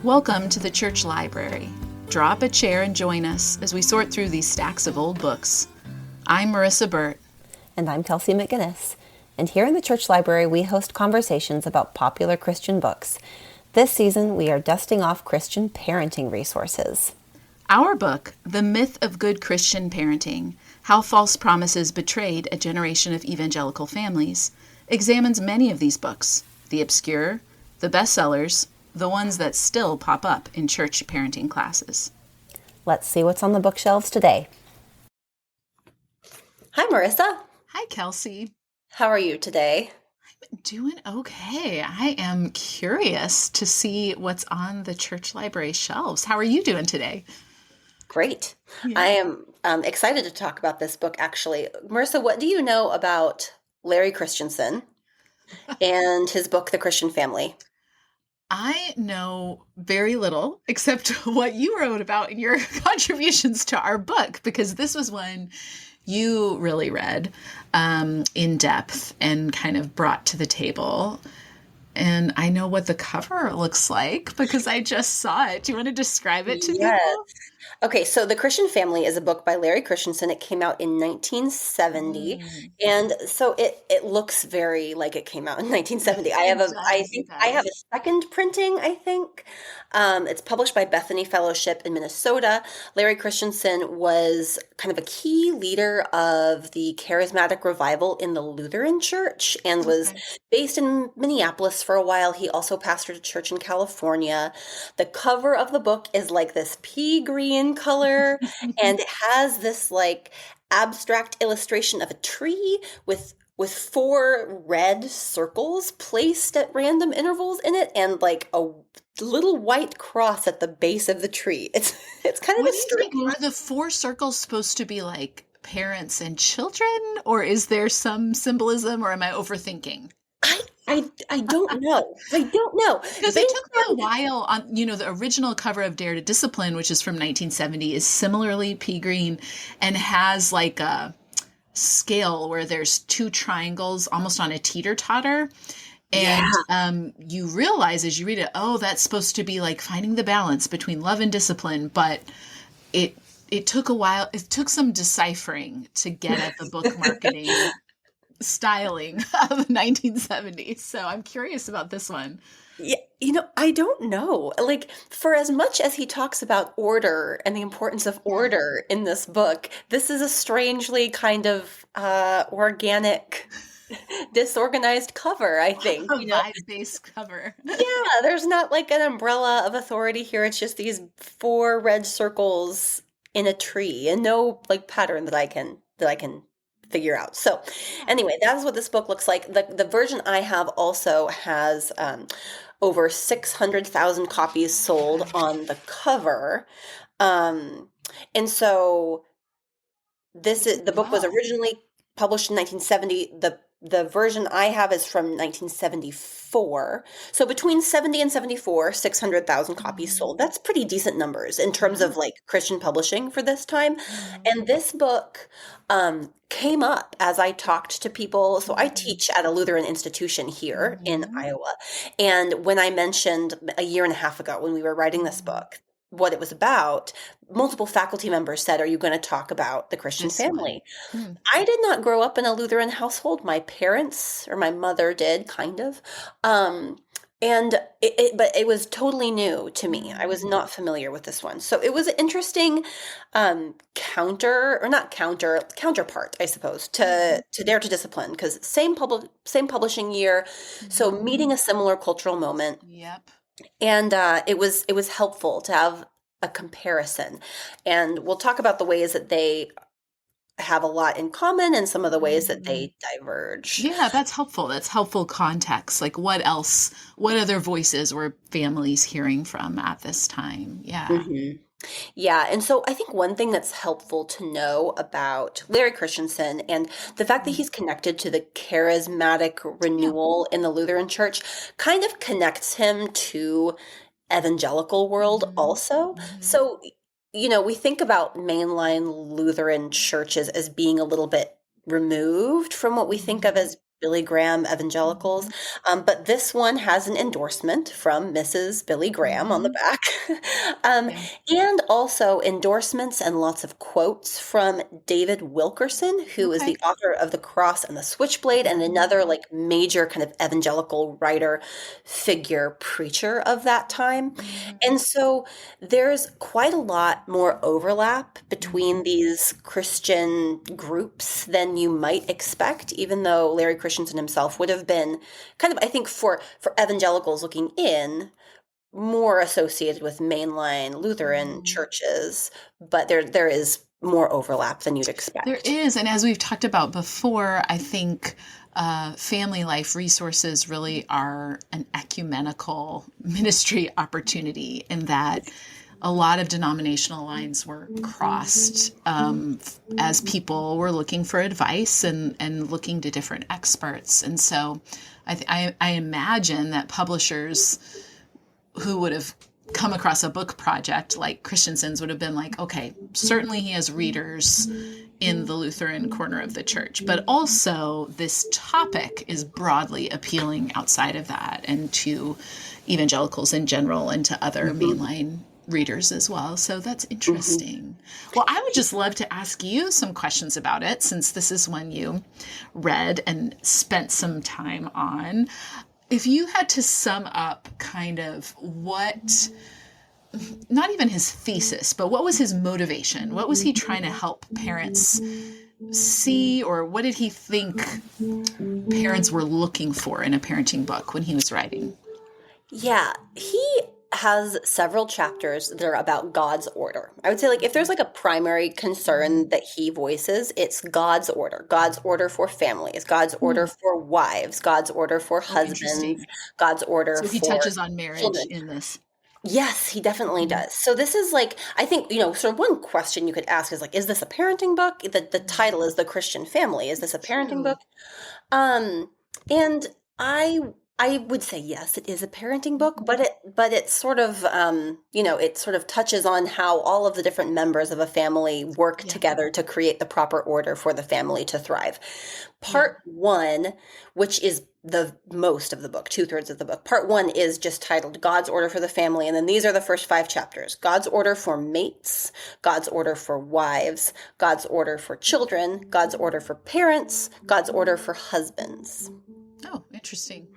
Welcome to the church library. Draw up a chair and join us as we sort through these stacks of old books. I'm Marissa Burt. And I'm Kelsey McGinnis. And here in the church library, we host conversations about popular Christian books. This season, we are dusting off Christian parenting resources. Our book, The Myth of Good Christian Parenting, How False Promises Betrayed a Generation of Evangelical Families, examines many of these books, the obscure, the bestsellers, the ones that still pop up in church parenting classes. Let's see what's on the bookshelves today. Hi, Marissa. Hi, Kelsey. How are you today? I'm doing okay. I am curious to see what's on the church library shelves. How are you doing today? Great. Yeah. I am excited to talk about this book, actually. Marissa, what do you know about Larry Christenson and his book, The Christian Family? I know very little except what you wrote about in your contributions to our book, because this was one you really read in depth and kind of brought to the table. And I know what the cover looks like because I just saw it. Do you want to describe it to people? Okay, so The Christian Family is a book by Larry Christenson. It came out in 1970, and so it looks very like it came out in 1970. I have a second printing, I think. It's published by Bethany Fellowship in Minnesota. Larry Christenson was kind of a key leader of the charismatic revival in the Lutheran Church and was based in Minneapolis for a while. He also pastored a church in California. The cover of the book is like this pea green color, and it has this like abstract illustration of a tree with four red circles placed at random intervals in it, and like a little white cross at the base of the tree. It's kind of a strange. Are the four circles supposed to be like parents and children, or is there some symbolism, or am I overthinking? I don't know. I don't know. Because it took me a while on, the original cover of Dare to Discipline, which is from 1970, is similarly pea green and has like a scale where there's two triangles almost on a teeter-totter. And you realize as you read it, oh, that's supposed to be like finding the balance between love and discipline. But it took a while. It took some deciphering to get at the book marketing styling of the 1970s. So I'm curious about this one. Yeah, I don't know. Like, for as much as he talks about order and the importance of order in this book, this is a strangely kind of organic, disorganized cover, I think. A vibe-based cover. Yeah, there's not like an umbrella of authority here. It's just these four red circles in a tree and no like pattern that I can figure out. So anyway, that is what this book looks like. The version I have also has over 600,000 copies sold on the cover. And so the book was originally published in 1970. The version I have is from 1974. So between 70 and 74, 600,000 copies sold. That's pretty decent numbers in terms of like Christian publishing for this time. And this book came up as I talked to people. So I teach at a Lutheran institution here in Iowa. And when I mentioned a year and a half ago when we were writing this book, what it was about, multiple faculty members said, are you going to talk about the Christian family? I did not grow up in a Lutheran household. My parents or my mother did, kind of. But it was totally new to me. I was not familiar with this one. So it was an interesting counterpart, I suppose, to Dare to Discipline, because same publishing year. So meeting a similar cultural moment. Yep. And it was helpful to have a comparison. And we'll talk about the ways that they have a lot in common and some of the ways that they diverge. Yeah, that's helpful. That's helpful context. Like what other voices were families hearing from at this time? Yeah. Mm-hmm. Yeah. And so I think one thing that's helpful to know about Larry Christensen and the fact that he's connected to the charismatic renewal in the Lutheran Church kind of connects him to evangelical world also. So, we think about mainline Lutheran churches as being a little bit removed from what we think of as Billy Graham evangelicals. Mhm. But this one has an endorsement from Mrs. Billy Graham on the Mhm. back. um, Yeah. and also endorsements and lots of quotes from David Wilkerson, who is Okay. the author of The Cross and the Switchblade, and Mhm. another like major kind of evangelical writer, figure, preacher of that time. Mhm. And so there's quite a lot more overlap between Mhm. these Christian groups than you might expect, even though Larry Christensen himself would have been kind of, I think, for evangelicals looking in, more associated with mainline Lutheran Mhm. churches, but there is more overlap than you'd There expect. is, and as we've talked about before, I think family life resources really are an ecumenical ministry opportunity in that a lot of denominational lines were crossed as people were looking for advice and looking to different experts. And so I imagine that publishers who would have come across a book project like Christensen's would have been like, okay, certainly he has readers in the Lutheran corner of the church, but also this topic is broadly appealing outside of that and to evangelicals in general and to other Hmm. mainline readers as well. So that's Hmm. interesting. Well, I would just love to ask you some questions about it since this is one you read and spent some time on. If you had to sum up kind of what, not even his thesis, but what was his motivation? What was he trying to help parents see, or what did he think parents were looking for in a parenting book when he was writing? Yeah, he has several chapters that are about God's order. I would say, like, if there's like a primary concern that he voices, it's God's order for families, God's order Hmm. for wives, God's order for Oh, husbands, interesting. God's order So he for touches on marriage children. in this. Yes, he definitely Hmm. does. So this is like, I think, sort of one question you could ask is like, is this a parenting book? The title is The Christian Family. Is this a It's parenting book? true. Um, and I I would say yes, it is a parenting book, but it sort of it sort of touches on how all of the different members of a family work Yeah. together to create the proper order for the family to thrive. Yeah. Part one, which is the most of the book, two-thirds of the book. Part one is just titled God's Order for the Family, and then these are the first five chapters. God's order for mates, God's order for wives, God's order for children, God's order for parents, God's order for husbands. Oh, interesting.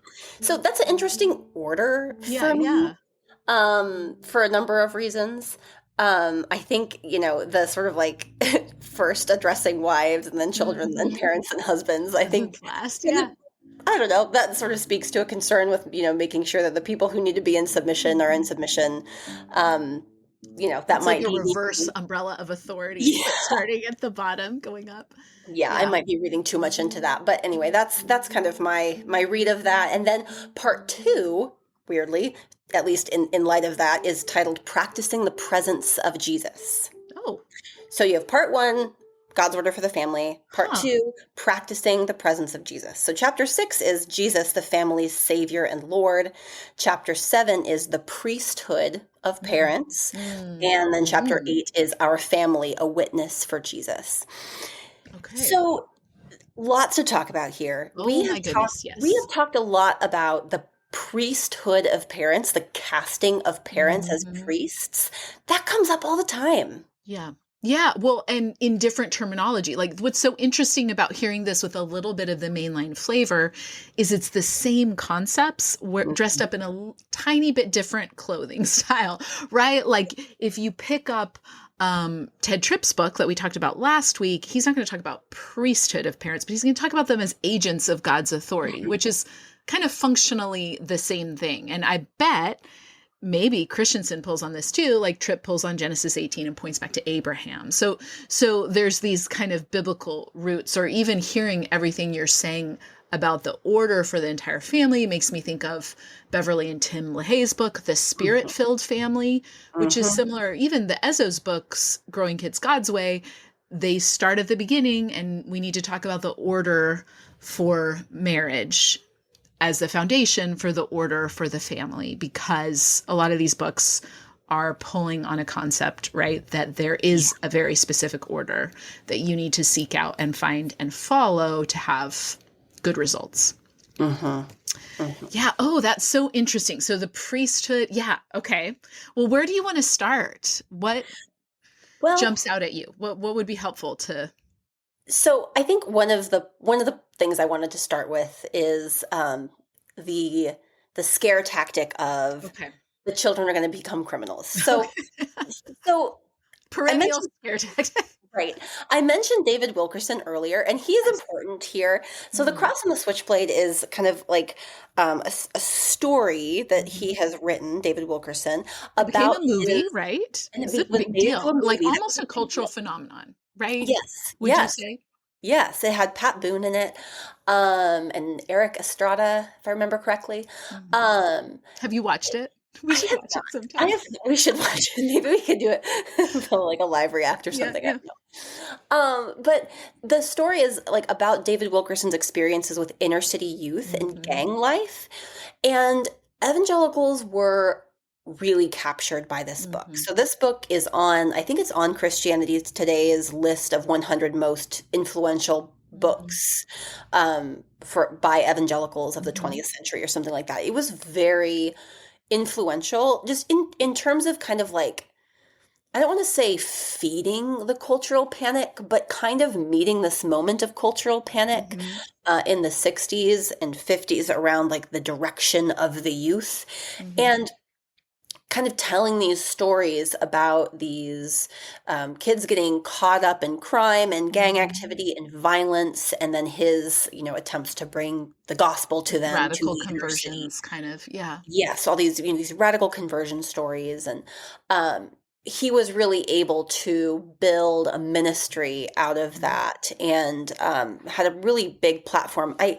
So that's an interesting order Yeah. for me, Yeah. for a number of reasons. I think, the sort of like first addressing wives and then children, then Hmm. parents and husbands, I think Last. kind Yeah. of, I don't know, that sort of speaks to a concern with, making sure that the people who need to be in submission are in submission. Um, that It's like might a be reverse umbrella of authority, yeah, but starting at the bottom, going up. yeah, I Yeah. might be reading too much into that. But anyway, that's kind of my read of that. And then part two, weirdly, at least in light of that, is titled Practicing the Presence of Jesus. Oh, So you have part one, God's order for the family. Part huh. two, practicing the presence of Jesus. So chapter six is Jesus, the family's savior and Lord. Chapter seven is the priesthood of parents. And then chapter Mm-hmm. eight is our family, a witness for Jesus. Okay. So lots to talk about here. Oh my goodness, We yes. have talked a lot about the priesthood of parents, the casting of parents as Hmm. priests. That comes up all the time. Yeah. Yeah. Well, and in different terminology. Like what's so interesting about hearing this with a little bit of the mainline flavor is it's the same concepts dressed up in a tiny bit different clothing style, right? Like if you pick up Ted Tripp's book that we talked about last week, he's not going to talk about priesthood of parents, but he's going to talk about them as agents of God's authority, which is kind of functionally the same thing. And I bet maybe Christensen pulls on this too, like Tripp pulls on Genesis 18 and points back to Abraham. So there's these kind of biblical roots, or even hearing everything you're saying about the order for the entire family makes me think of Beverly and Tim LaHaye's book, The Spirit-Filled Family, which is Mhm. similar. Even the Ezzo's books, Growing Kids God's Way, they start at the beginning, and we need to talk about the order for marriage as the foundation for the order for the family, because a lot of these books are pulling on a concept, right? That there Yeah. is a very specific order that you need to seek out and find and follow to have good results. Mm-hmm. Mm-hmm. Yeah. Oh, that's so interesting. So the priesthood. Yeah. Okay. Well, where do you want to start? What Well, jumps out at you? What would be helpful to? so I think one of the things I wanted to start with is the the scare tactic of Okay. the children are going to become criminals. So Okay. so I Perennial mentioned scare tactic. right. I mentioned David Wilkerson earlier, and he is Yes. important here. So The Mm. Cross and the Switchblade is kind of like a story that Mhm. he has written, David Wilkerson, It became about a his, movie, right? and It's a was big made into deal, a like movie that almost was a a big cultural deal. phenomenon, right? Yes, Would you yes. say? Yes, it had Pat Boone in it, and Eric Estrada, if I remember correctly. Mhm. Um, Have you watched it? We I should have watch not. it I sometime. have. We should watch it. Maybe we could do it for like a live react or Yeah, something. I yeah. don't know. But the story is like about David Wilkerson's experiences with inner city youth and Mhm. gang life, and evangelicals were really captured by this book. Mhm. So this book is on, I think it's on Christianity Today's list of 100 most influential Mhm. books for by evangelicals of the Mhm. 20th century or something like that. It was very influential just in terms of kind of like, I don't want to say feeding the cultural panic, but kind of meeting this moment of cultural panic Mhm. in the 60s and 50s around like the direction of the youth, Mhm. and kind of telling these stories about these kids getting caught up in crime and gang Mhm. activity and violence, and then his, attempts to bring the gospel to them, to Radical the inner city. conversions, kind of. Yeah. Yes, all these, these radical conversion stories, and um, he was really able to build a ministry out of Mhm. that, and had a really big platform. I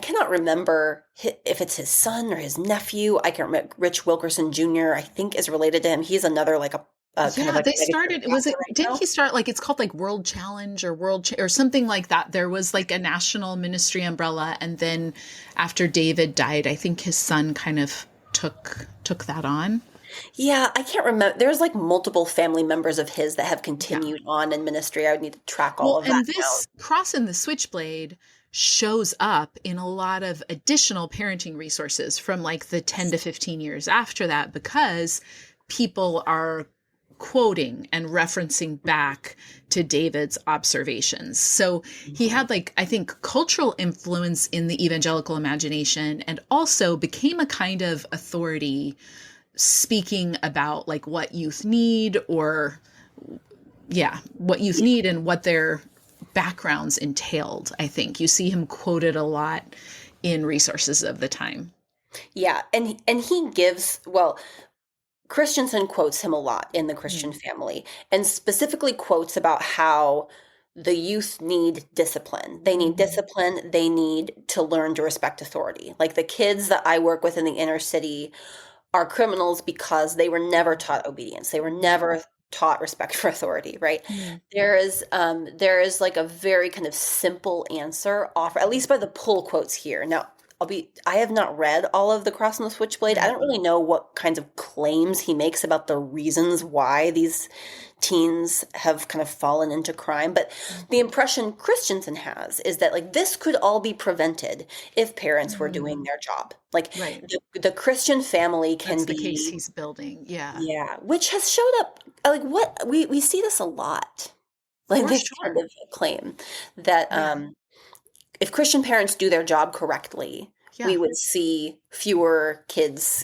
cannot remember if it's his son or his nephew. I can't remember. Rich Wilkerson Jr. I think is related to him. He's another like a kind of Yeah, like they a megachurch started, was pastor it, right didn't now. he start like, it's called like World Challenge or or something like that. There was like a national ministry umbrella. And then after David died, I think his son kind of took that on. Yeah, I can't remember. There's like multiple family members of his that have Yeah. continued on in ministry. I would need to track all Well, of that and down. this Cross and the Switchblade shows up in a lot of additional parenting resources from like the 10 to 15 years after that, because people are quoting and referencing back to David's observations. So he Mhm. had like, I think, cultural influence in the evangelical imagination, and also became a kind of authority speaking about like what youth need, or yeah, what youth Yeah. need and what their backgrounds entailed. I think you see him quoted a lot in resources of the time. Yeah, and he gives, well, Christenson quotes him a lot in the Christian Mm. Family, and specifically quotes about how the youth need discipline. They need Mhm. discipline. They need to learn to respect authority. Like the kids that I work with in the inner city are criminals because they were never taught obedience. They were never taught respect for authority, right? Mm. There is like a very kind of simple answer offer, at least by the pull quotes here. Now, I have not read all of The Cross and the Switchblade. I Right. don't really know what kinds of claims he makes about the reasons why these teens have kind of fallen into crime, but the impression Christensen has is that like this could all be prevented if parents were doing Mm. their job. Like Right. the Christian family can That's the case be, he's building. Yeah. yeah, which has showed up like what we see this a lot. Like For this kind sure. of claim that Yeah. if Christian parents do their job correctly, we Yeah. would see fewer kids,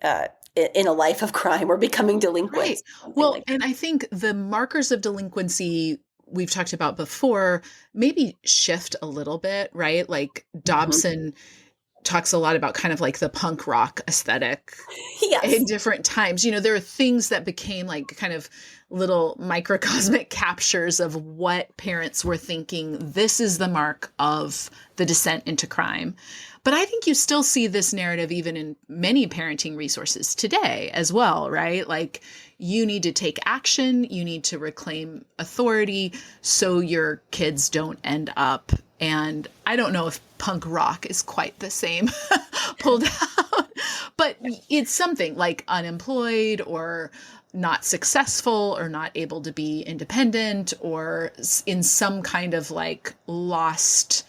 uh, in a life of crime or becoming Right. delinquents, something Well, like and I think the markers of delinquency we've talked about before maybe shift a little bit, right? Like that. Mhm. Dobson talks a lot about kind of like the punk rock aesthetic in Yes. different times. There are things that became like kind of little microcosmic captures of what parents were thinking. This is the mark of the descent into crime. But I think you still see this narrative even in many parenting resources today as well, right? Like you need to take action, you need to reclaim authority so your kids don't end up. And I don't know if punk rock is quite the same pulled out, but it's something like unemployed or not successful or not able to be independent or in some kind of like lost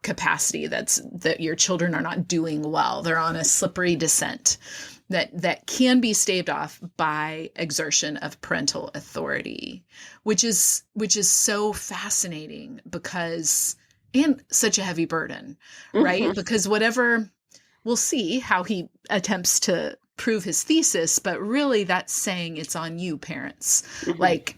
capacity, that your children are not doing well. They're on a slippery descent that can be staved off by exertion of parental authority, which is so fascinating because, and such a heavy burden, right? Mm-hmm. Because whatever, we'll see how he attempts to prove his thesis, but really that's saying it's on you, parents. Mm-hmm. Like,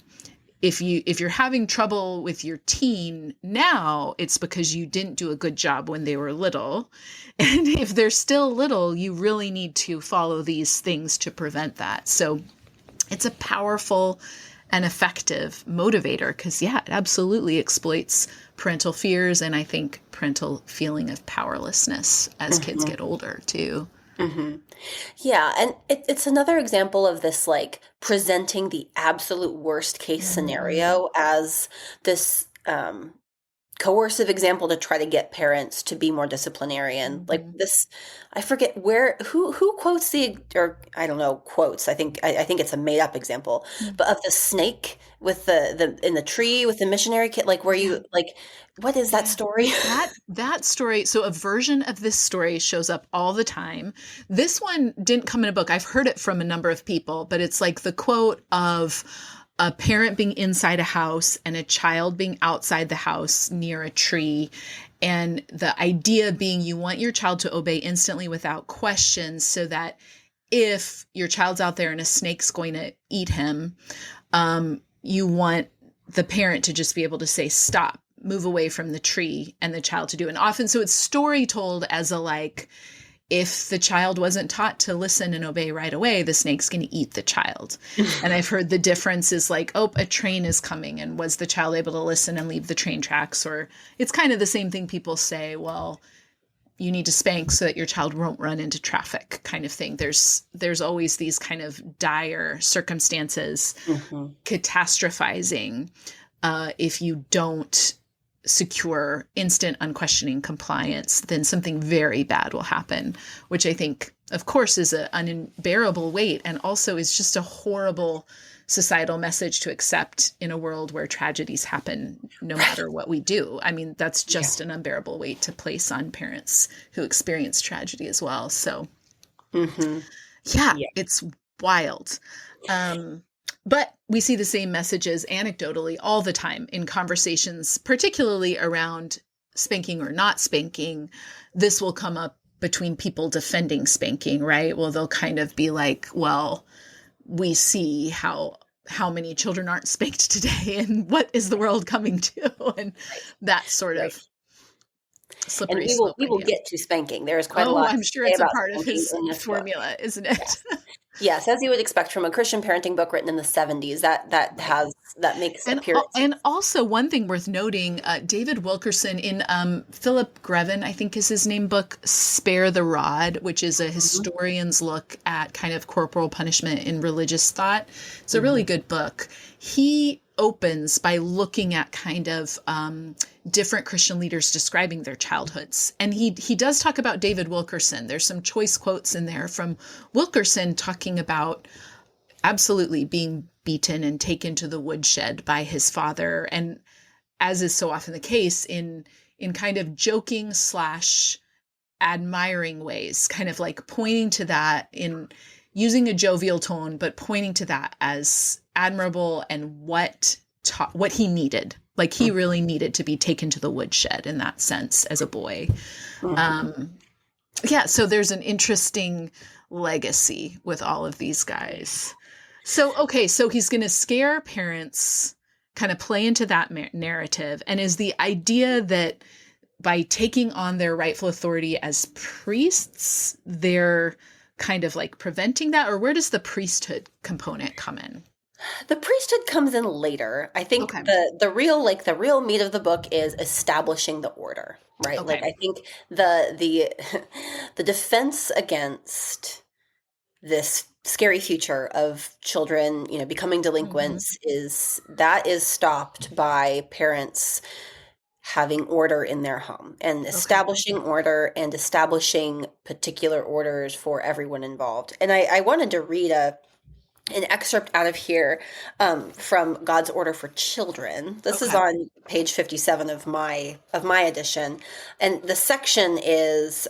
if you're having trouble with your teen now, it's because you didn't do a good job when they were little. And if they're still little, you really need to follow these things to prevent that. So it's a powerful and effective motivator because, yeah, it absolutely exploits parental fears and I think parental feeling of powerlessness as kids get older too. Mm-hmm. Yeah, and it's another example of this, like, presenting the absolute worst case scenario as this coercive example to try to get parents to be more disciplinarian. Like this, I forget who quotes or I don't know, quotes. I think it's a made up example, but of the snake with the in the tree with the missionary kid, like where you like, what is that story? That story, so a version of this story shows up all the time. This one didn't come in a book. I've heard it from a number of people, but it's like the quote of a parent being inside a house and a child being outside the house near a tree. And the idea being you want your child to obey instantly without questions so that if your child's out there and a snake's going to eat him, you want the parent to just be able to say, stop, move away from the tree, and the child to do it. And often, so it's story told as a like, if the child wasn't taught to listen and obey right away, the snake's going to eat the child. And I've heard the difference is like, oh, a train is coming. And was the child able to listen and leave the train tracks? Or it's kind of the same thing people say, well, you need to spank so that your child won't run into traffic kind of thing. There's always these kind of dire circumstances, catastrophizing if you don't secure instant unquestioning compliance, then something very bad will happen, which I think, of course, is an unbearable weight and also is just a horrible societal message to accept in a world where tragedies happen no matter what we do. I mean, that's just an unbearable weight to place on parents who experience tragedy as well. So it's wild. But we see the same messages anecdotally all the time in conversations, particularly around spanking or not spanking. This will come up between people defending spanking, right? Well, they'll kind of be like, well, we see how many children aren't spanked today and what is the world coming to? And that sort of slippery slope. We will get to spanking. There is quite a lot. I'm sure it's a part of his formula, isn't it? Yes, as you would expect from a Christian parenting book written in the 70s, that makes appearance. And also one thing worth noting, David Wilkerson in Philip Grevin, I think is his name, book Spare the Rod, which is a historian's look at kind of corporal punishment in religious thought. It's a really good book. He opens by looking at kind of different Christian leaders describing their childhoods. And he does talk about David Wilkerson. There's some choice quotes in there from Wilkerson talking about absolutely being beaten and taken to the woodshed by his father. And as is so often the case, in kind of joking / admiring ways, kind of like pointing to that in using a jovial tone, but pointing to that as admirable and what he needed. Like he really needed to be taken to the woodshed in that sense as a boy. So there's an interesting legacy with all of these guys. So he's going to scare parents, kind of play into that narrative. And is the idea that by taking on their rightful authority as priests, they're kind of like preventing that? Or where does the priesthood component come in? The priesthood comes in later. I think the real meat of the book is establishing the order, right? Like I think the defense against this scary future of children, becoming delinquents is stopped by parents having order in their home and establishing order and establishing particular orders for everyone involved. And I wanted to read a an excerpt out of here from God's Order for Children. This is Okay. on page 57 of my edition, and the section is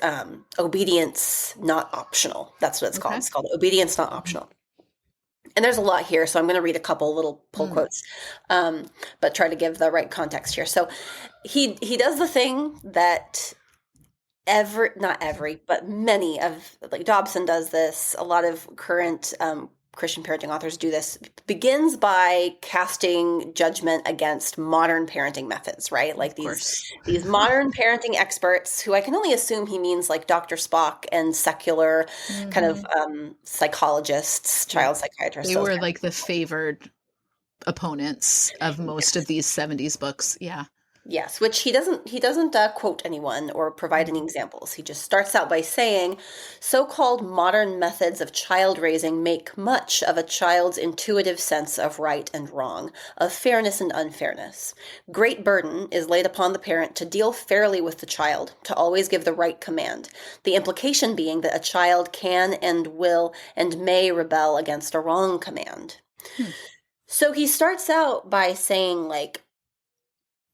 obedience not optional. That's what it's called. Okay. It's called obedience not optional. And there's a lot here, so I'm going to read a couple little pull Mm. quotes, but try to give the right context here. So he does the thing that not every, but many of, like Dobson does this. A lot of current Christian parenting authors do this. Begins by casting judgment against modern parenting methods, right? Like Of course. these modern parenting experts, who I can only assume he means like Dr. Spock and secular kind of Hmm. psychologists, Yeah. child psychiatrists, They those were kinds like the favored opponents of of. most of these 70s books. Yeah. Yes, which he doesn't quote anyone or provide any Mhm. examples. He just starts out by saying, so-called modern methods of child raising make much of a child's intuitive sense of right and wrong, of fairness and unfairness. Great burden is laid upon the parent to deal fairly with the child, to always give the right command. The implication being that a child can and will and may rebel against a wrong command. Hmm. So he starts out by saying, like,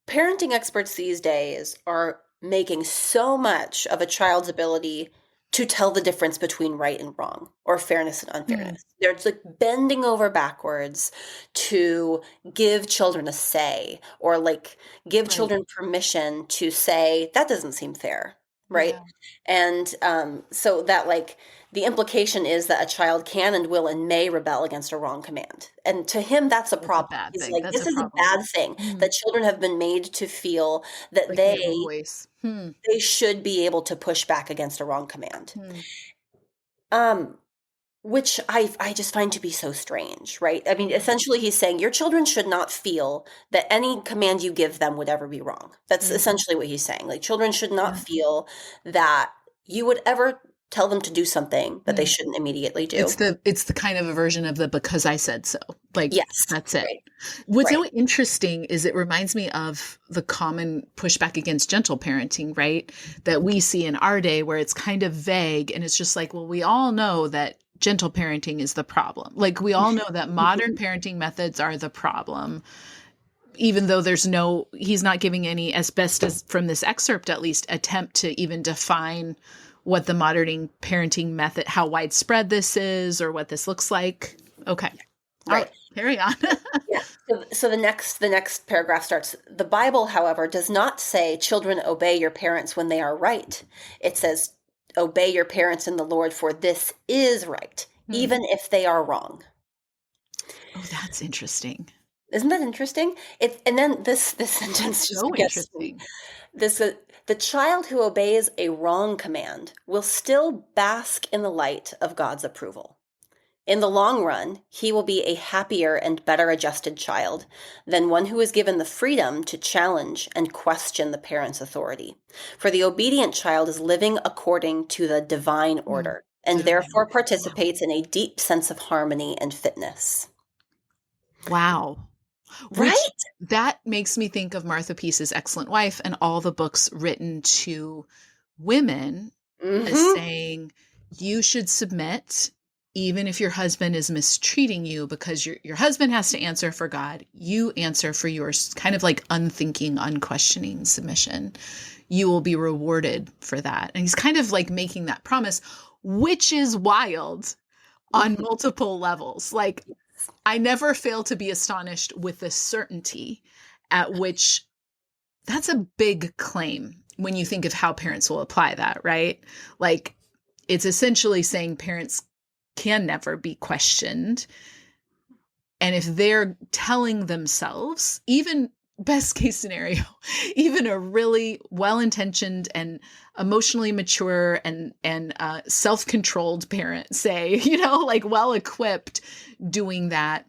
parenting experts these days are making so much of a child's ability to tell the difference between right and wrong or fairness and Hmm. unfairness. They're like bending over backwards to give children a say or like give Right. children permission to say, that doesn't seem fair, right? Yeah. And so that like the implication is that a child can and will and may rebel against a wrong command. And to him, that's a That's a problem. bad He's thing. like, That's a this is a problem. bad thing Hmm. that children have been made to feel that Like they have a voice. Hmm. they should be able to push back against a wrong command. Hmm. Um, which I just find to be so strange, right? I mean, Hmm. essentially he's saying your children should not feel that any command you give them would ever be wrong. That's Hmm. essentially what he's saying. Like children should not Yeah. feel that you would ever tell them to do something that they Hmm. shouldn't immediately It's do. the kind of a version of the because I said so. Like Yes, that's it. right, What's right. so interesting is it reminds me of the common pushback against gentle parenting, right? That we see in our day where it's kind of vague and it's just like, well, we all know that gentle parenting is the problem. Like we all know that modern parenting methods are the problem, even though he's not giving any, as best as from this excerpt at least, attempt to even define what the modern parenting method, how widespread this is or what this looks like. Okay. All right, Right. carry on. Yeah. So the next paragraph starts. The Bible, however, does not say children obey your parents when they are right. It says obey your parents in the Lord, for this is right, Hmm. even if they are wrong. Oh, that's interesting. Isn't that interesting? And then this That's sentence just so gets me. interesting. This the child who obeys a wrong command will still bask in the light of God's approval. In the long run, he will be a happier and better adjusted child than one who is given the freedom to challenge and question the parent's authority. For the obedient child is living according to the divine Hmm. order and The divine therefore order. Wow. participates in a deep sense of harmony and fitness. Wow. Which Right? that makes me think of Martha Peace's Excellent Wife and all the books written to women as Mm-hmm. saying you should submit even if your husband is mistreating you because your husband has to answer for God. You answer for yours, kind of like unthinking, unquestioning submission. You will be rewarded for that. And he's kind of like making that promise, which is wild on Mm-hmm. multiple levels. Like I never fail to be astonished with the certainty at which that's a big claim when you think of how parents will apply that, right? Like it's essentially saying parents can never be questioned. And if they're telling themselves, even best case scenario, even a really well-intentioned and emotionally mature and self-controlled parent say, like well-equipped doing that,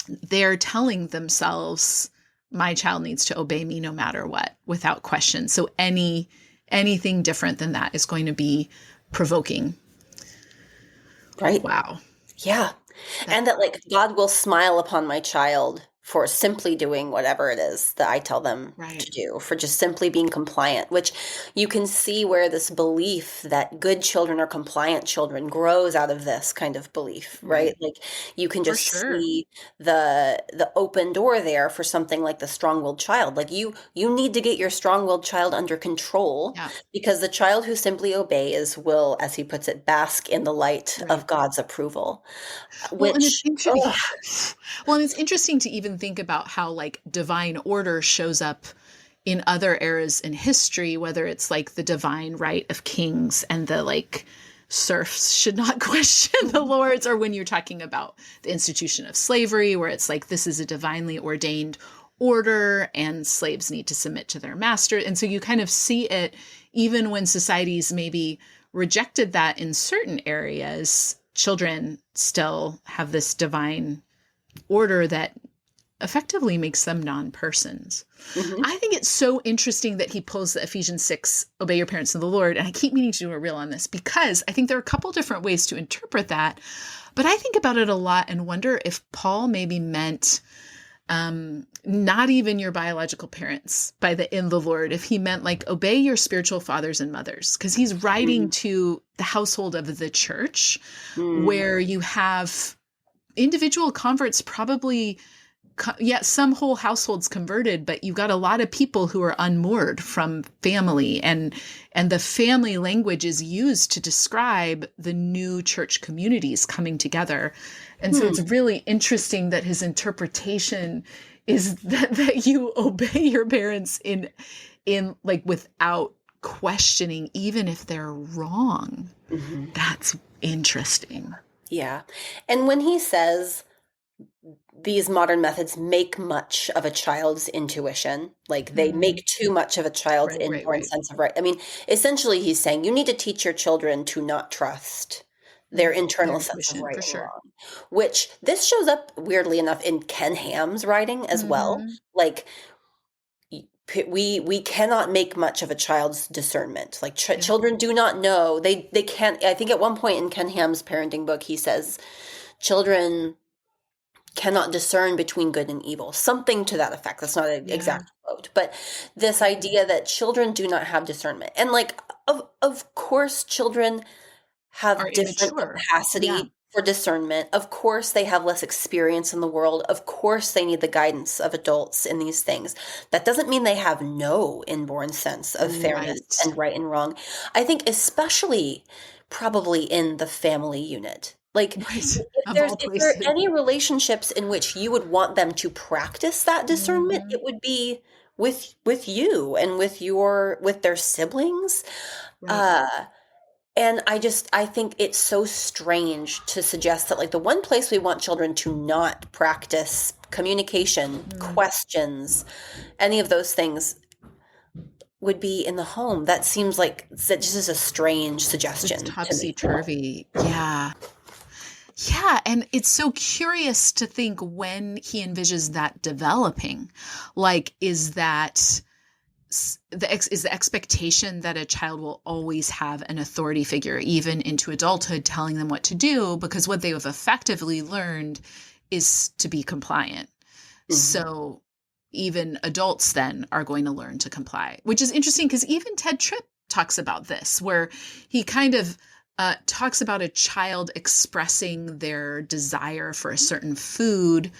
they're telling themselves my child needs to obey me no matter what without question. So anything different than that is going to be provoking. Right. Wow. Yeah. That's And that like God will smile upon my child for simply doing whatever it is that I tell them Right. to do, for just simply being compliant, which you can see where this belief that good children are compliant children grows out of this kind of belief, right? Right. Like you can For just sure. see the open door there for something like the strong-willed child. Like you need to get your strong-willed child under control, Yeah. because the child who simply obeys will, as he puts it, bask in the light Right. of God's approval, Well, and it's which, ugh, well, and it's interesting to even think about how like divine order shows up in other eras in history, whether it's like the divine right of kings and the like serfs should not question the lords, or when you're talking about the institution of slavery, where it's like this is a divinely ordained order and slaves need to submit to their master. And so you kind of see it even when societies maybe rejected that in certain areas, children still have this divine order that effectively makes them non-persons. mhm. I think it's so interesting that he pulls the Ephesians 6, obey your parents in the Lord. And I keep meaning to do a reel on this because I think there are a couple different ways to interpret that. But I think about it a lot and wonder if Paul maybe meant not even your biological parents by the in the Lord, if he meant like obey your spiritual fathers and mothers, because he's writing Mm, to the household of the church mm, where you have individual converts probably yeah, some whole households converted, but you've got a lot of people who are unmoored from family, and the family language is used to describe the new church communities coming together. And so it's hmm. really interesting that his interpretation is that you obey your parents in like without questioning, even if they're wrong. Mhm. That's interesting. Yeah. And when he says these modern methods make much of a child's intuition, like they Hmm. make too much of a child's Right, right, inborn right. sense of right. I mean, essentially, he's saying you need to teach your children to not trust their Their internal sense of intuition, right for and sure. wrong, which this shows up weirdly enough in Ken Ham's writing as well. Hmm. Like, we cannot make much of a child's discernment. Like Yeah. children do not know. They can't. I think at one point in Ken Ham's parenting book, he says children cannot discern between good and evil, something to that effect. That's not an Yeah. exact quote, but this idea that children do not have discernment. And like of course children Are have different immature. Yeah. capacity for discernment. Of course they have less experience in the world. Of course they need the guidance of adults in these things. That doesn't mean they have no inborn sense of fairness Right. and right and wrong. I think especially probably in the family unit. Like Right. Of all if there are places. any relationships in which you would want them to practice that discernment, Hmm. it would be with you and with their siblings. Right. Uh and I think it's so strange to suggest that like the one place we want children to not practice communication, Hmm. questions, any of those things would be in the home. That seems like that just is a strange It's suggestion to me. topsy-turvy. Yeah. Yeah, and it's so curious to think when he envisions that developing. Like, is that is the expectation that a child will always have an authority figure, even into adulthood, telling them what to do, because what they have effectively learned is to be compliant. Mhm. So even adults then are going to learn to comply, which is interesting because even Ted Tripp talks about this, where he kind of talks about a child expressing their desire for a certain food,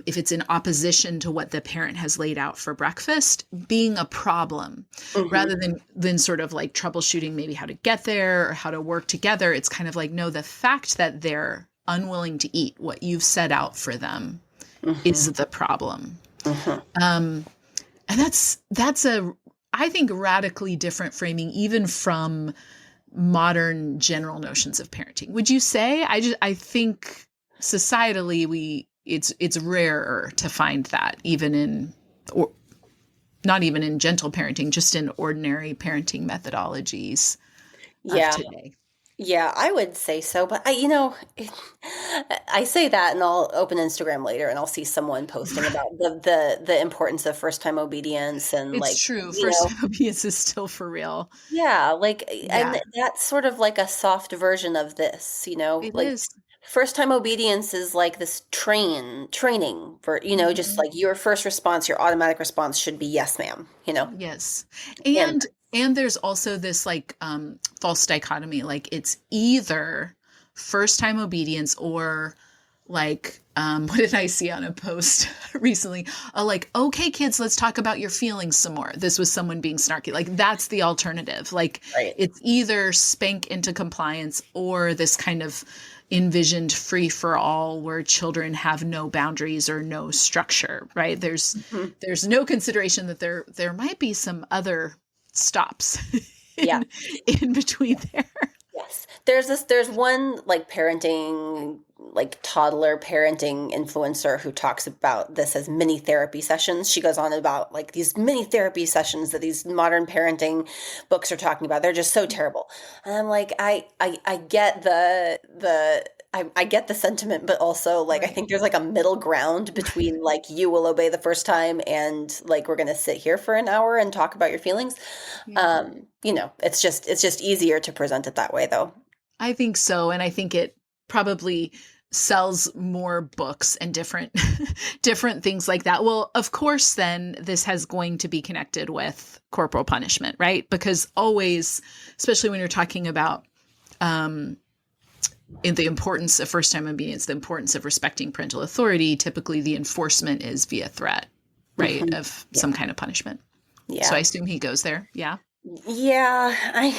if it's in opposition to what the parent has laid out for breakfast, being a problem, Mhm. rather than sort of like troubleshooting maybe how to get there or how to work together. It's kind of like, no, the fact that they're unwilling to eat what you've set out for them is Mhm. the problem. Mhm. Um, and that's a, I think, radically different framing even from modern general notions of parenting. Would you say? I think societally it's rarer to find that even in, or not even in gentle parenting, just in ordinary parenting methodologies of Yeah. today. Yeah, I would say so, but I say that and I'll open Instagram later and I'll see someone posting about the importance of first time obedience and It's like, true. you First know, time obedience is still for real. yeah, like, and Yeah, that's sort of like a soft version of this, it like is. First time obedience is like this training for, just Mhm. like your first response, your automatic response should be yes, ma'am. Yes. And And there's also this like false dichotomy. Like it's either first time obedience or like what did I see on a post recently? Like, okay, kids, let's talk about your feelings some more. This was someone being snarky. Like that's the alternative. Like right. it's either spank into compliance or this kind of envisioned free for all where children have no boundaries or no structure, right? Mhm. There's no consideration that there might be some other stops Yeah. in between there. Yes. There's one like parenting, like toddler parenting influencer who talks about this as mini therapy sessions. She goes on about like these mini therapy sessions that these modern parenting books are talking about. They're just so terrible. And I'm like, I get I get the sentiment, but also like I Right. think there's like a middle ground between like you will obey the first time and like we're gonna sit here for an hour and talk about your feelings. Yeah. It's just easier to present it that way though. I think so. And I think it probably sells more books and different different things like that. Well, of course, then this has going to be connected with corporal punishment, right? Because always, especially when you're talking about um, in the importance of first time obedience, the importance of respecting parental authority, typically the enforcement is via threat, right? Hmm. Of Yeah. some kind of punishment. So I Yeah. assume he goes there. Yeah. Yeah,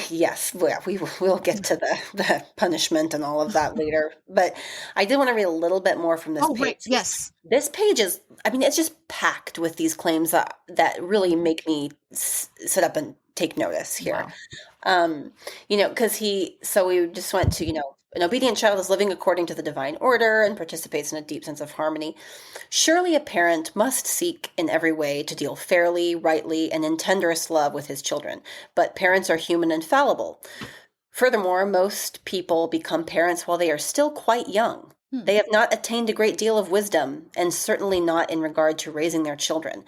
yes, well, we'll get to the punishment and all of that later. But I did want to read a little bit more from this Oh, right. page. Yes. This page is, I mean, it's just packed with these claims that really make me sit up and take notice here. Wow. Um, because so we just went to, an obedient child is living according to the divine order and participates in a deep sense of harmony. Surely a parent must seek in every way to deal fairly, rightly, and in tenderest love with his children. But parents are human and fallible. Furthermore, most people become parents while they are still quite young. Hmm. They have not attained a great deal of wisdom, and certainly not in regard to raising their children.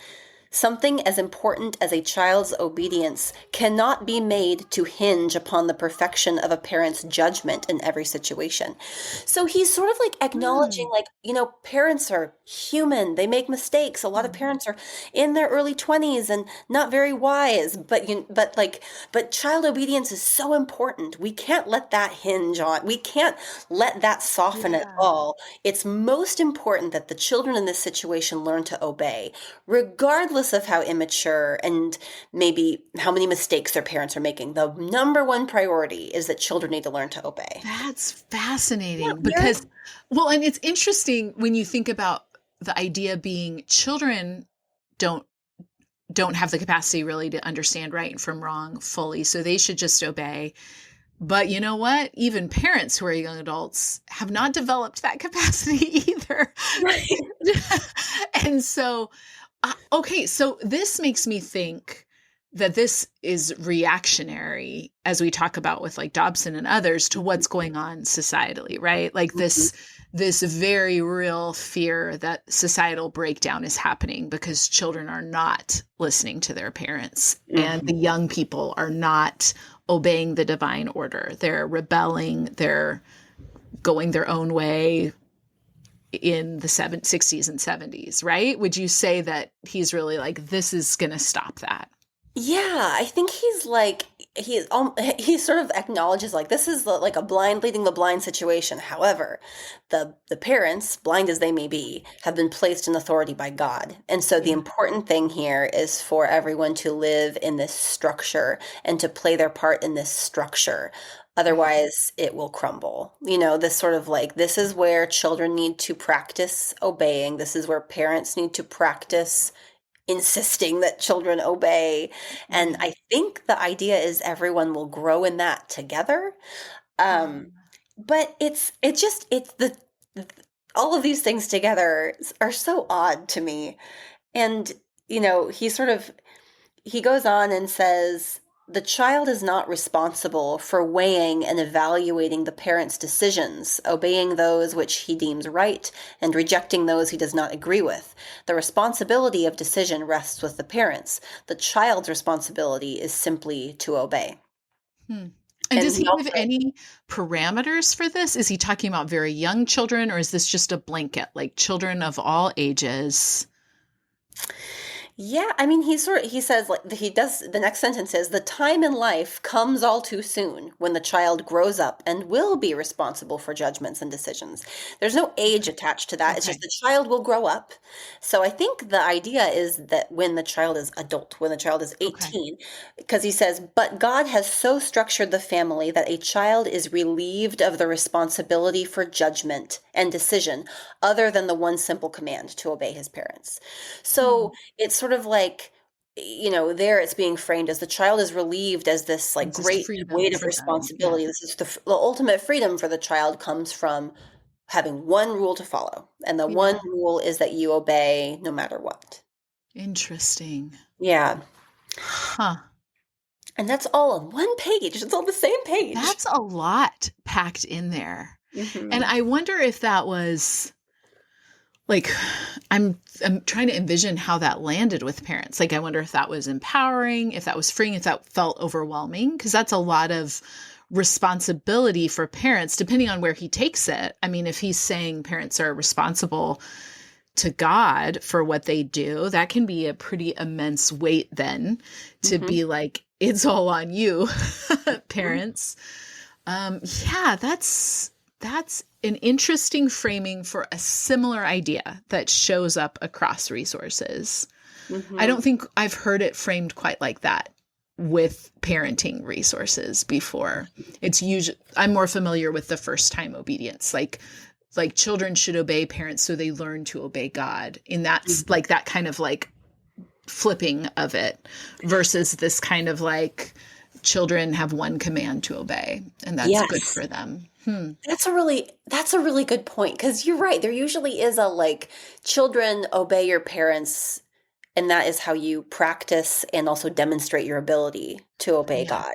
Something as important as a child's obedience cannot be made to hinge upon the perfection of a parent's judgment in every situation. So he's sort of like acknowledging, Hmm. like, parents are human. They make mistakes. A lot of Mhm. parents are in their early 20s and not very wise, but child obedience is so important. We can't let that hinge on. We can't let that soften at Yeah. all. It's most important that the children in this situation learn to obey regardless of how immature and maybe how many mistakes their parents are making. The number one priority is that children need to learn to obey. That's Yeah, fascinating weird. because, well, and it's interesting when you think about the idea being children don't don't have the capacity really to understand right from wrong fully, so they should just obey. But you know what? Even parents who are young adults have not developed that capacity either. Right. And so, okay, so this makes me think that this is reactionary, as we talk about with like Dobson and others, to what's going on societally, right? Like Mhm. this very real fear that societal breakdown is happening because children are not listening to their parents and Mhm. the young people are not obeying the divine order. They're rebelling, they're going their own way in the 60s and 70s, right? Would you say that he's really like, this is going to stop that? Yeah, I think he's like he sort of acknowledges like this is like a blind leading the blind situation. However, the parents, blind as they may be, have been placed in authority by God. And so the Yeah. important thing here is for everyone to live in this structure and to play their part in this structure. Right. Otherwise, it will crumble. This sort of like this is where children need to practice obeying. This is where parents need to practice insisting that children obey. And Right. I think the idea is everyone will grow in that together. Yeah. Um, but it's the all of these things together are so odd to me. And he goes on and says, the child is not responsible for weighing and evaluating the parent's decisions, obeying those which he deems right and rejecting those he does not agree with. The responsibility of decision rests with the parents. The child's responsibility is simply to obey. Hmm. And And does he he give also, any parameters for this? Is he talking about very young children, or is this just a blanket, like children of all ages? yeah, I mean, he says like he does. The next sentence is the time in life comes all too soon when the child grows up and will be responsible for judgments and decisions. There's no age Okay. attached to that. It's just Okay. the child will grow up. So I think the idea is that when the child is adult, when the child is Okay. 18, because he says, but God has so structured the family that a child is relieved of the responsibility for judgment and decision, other than the one simple command to obey his parents. Hmm. So it's sort of like, there it's being framed as the child is relieved as this like It's just great weight freedom of for them. Yeah. responsibility. This is the ultimate freedom for the child comes from having one rule to follow. And the one Yeah. rule is that you obey no matter what. Interesting. Yeah. Huh. And that's all on one page. It's on the same page. That's a lot packed in there. And Hmm. I wonder if that was like I'm trying to envision how that landed with parents. Like I wonder if that was empowering, if that was freeing, if that felt overwhelming, because that's a lot of responsibility for parents depending on where he takes it. I mean, if he's saying parents are responsible to God for what they do, that can be a pretty immense weight then to Hmm. be like, it's all on you, parents. Yeah, that's an interesting framing for a similar idea that shows up across resources. I Hmm. don't think I've heard it framed quite like that with parenting resources before. It's usually I'm more familiar with the first time obedience, like children should obey parents so they learn to obey God. And that's like that kind of like flipping of it versus this kind of like children have one command to obey and that's good Yes. for them. Hmm. That's a really good point because you're right. There usually is a like children obey your parents, and that is how you practice and also demonstrate your ability to obey Yeah. God.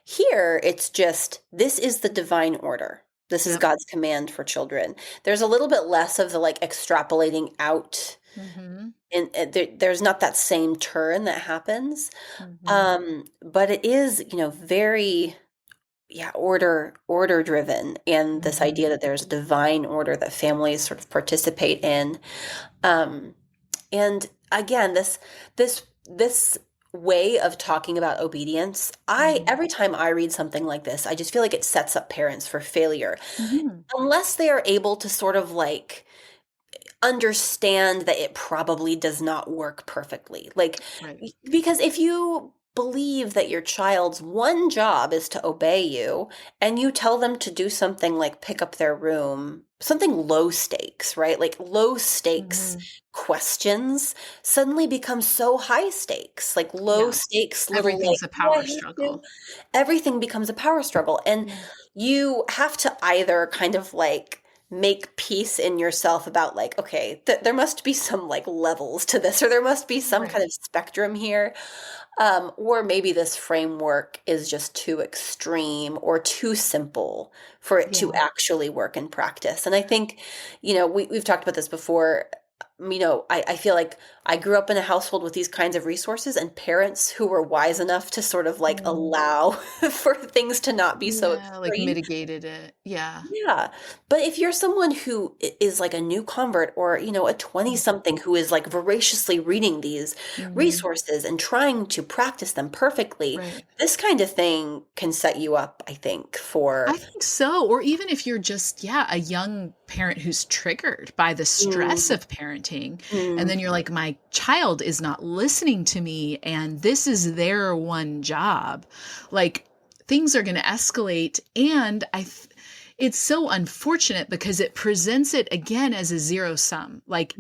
Here, it's just this is the divine order. This is Yep. God's command for children. There's a little bit less of the like extrapolating out, Mm-hmm. and there's not that same turn that happens. Mm-hmm. But it is, very, yeah, order driven, and this Mm-hmm. idea that there's a divine order that families sort of participate in. Um, and again, this way of talking about obedience, I Mm-hmm. every time I read something like this, I just feel like it sets up parents for failure Mm-hmm. unless they are able to sort of like understand that it probably does not work perfectly. Like, Right. because if you believe that your child's one job is to obey you and you tell them to do something like pick up their room, something low stakes, right? Like low stakes Mm-hmm. questions suddenly become so high stakes, like low Yeah. stakes little like, Everything's a "Do I power have to?" struggle. Everything becomes a power struggle. And Yeah. you have to either kind of like make peace in yourself about like, okay, there must be some like levels to this, or there must be some kind Right. of spectrum here, or maybe this framework is just too extreme or too simple for it to Yeah. actually work in practice. And I think, we've talked about this before. I feel like I grew up in a household with these kinds of resources and parents who were wise enough to sort of like Mm. allow for things to not be so Yeah, like extreme. mitigated it. Yeah. Yeah. But if you're someone who is like a new convert or, a 20 something who is like voraciously reading these Mm-hmm. resources and trying to practice them perfectly, Right. this kind of thing can set you up, I think, I for. think so. Or even if you're just, yeah, a young parent who's triggered by the stress Mm, of parenting, and mm, then you're like, my child is not listening to me, and this is their one job. Like, things are going to escalate. And it's so unfortunate because it presents it again as a zero sum. Like,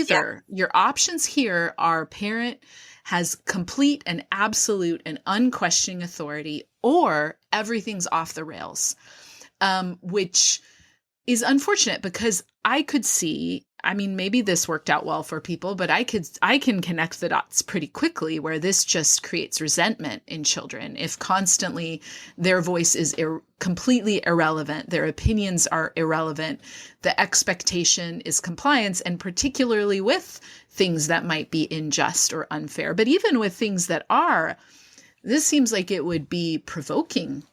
yeah. either your options here are parent has complete and absolute and unquestioning authority, or everything's off the rails, which is unfortunate because I could see, I mean, maybe this worked out well for people, but I can connect the dots pretty quickly where this just creates resentment in children. If constantly their voice is completely irrelevant, their opinions are irrelevant, the expectation is compliance, and particularly with things that might be unjust or unfair. But even with things that are, this seems like it would be provoking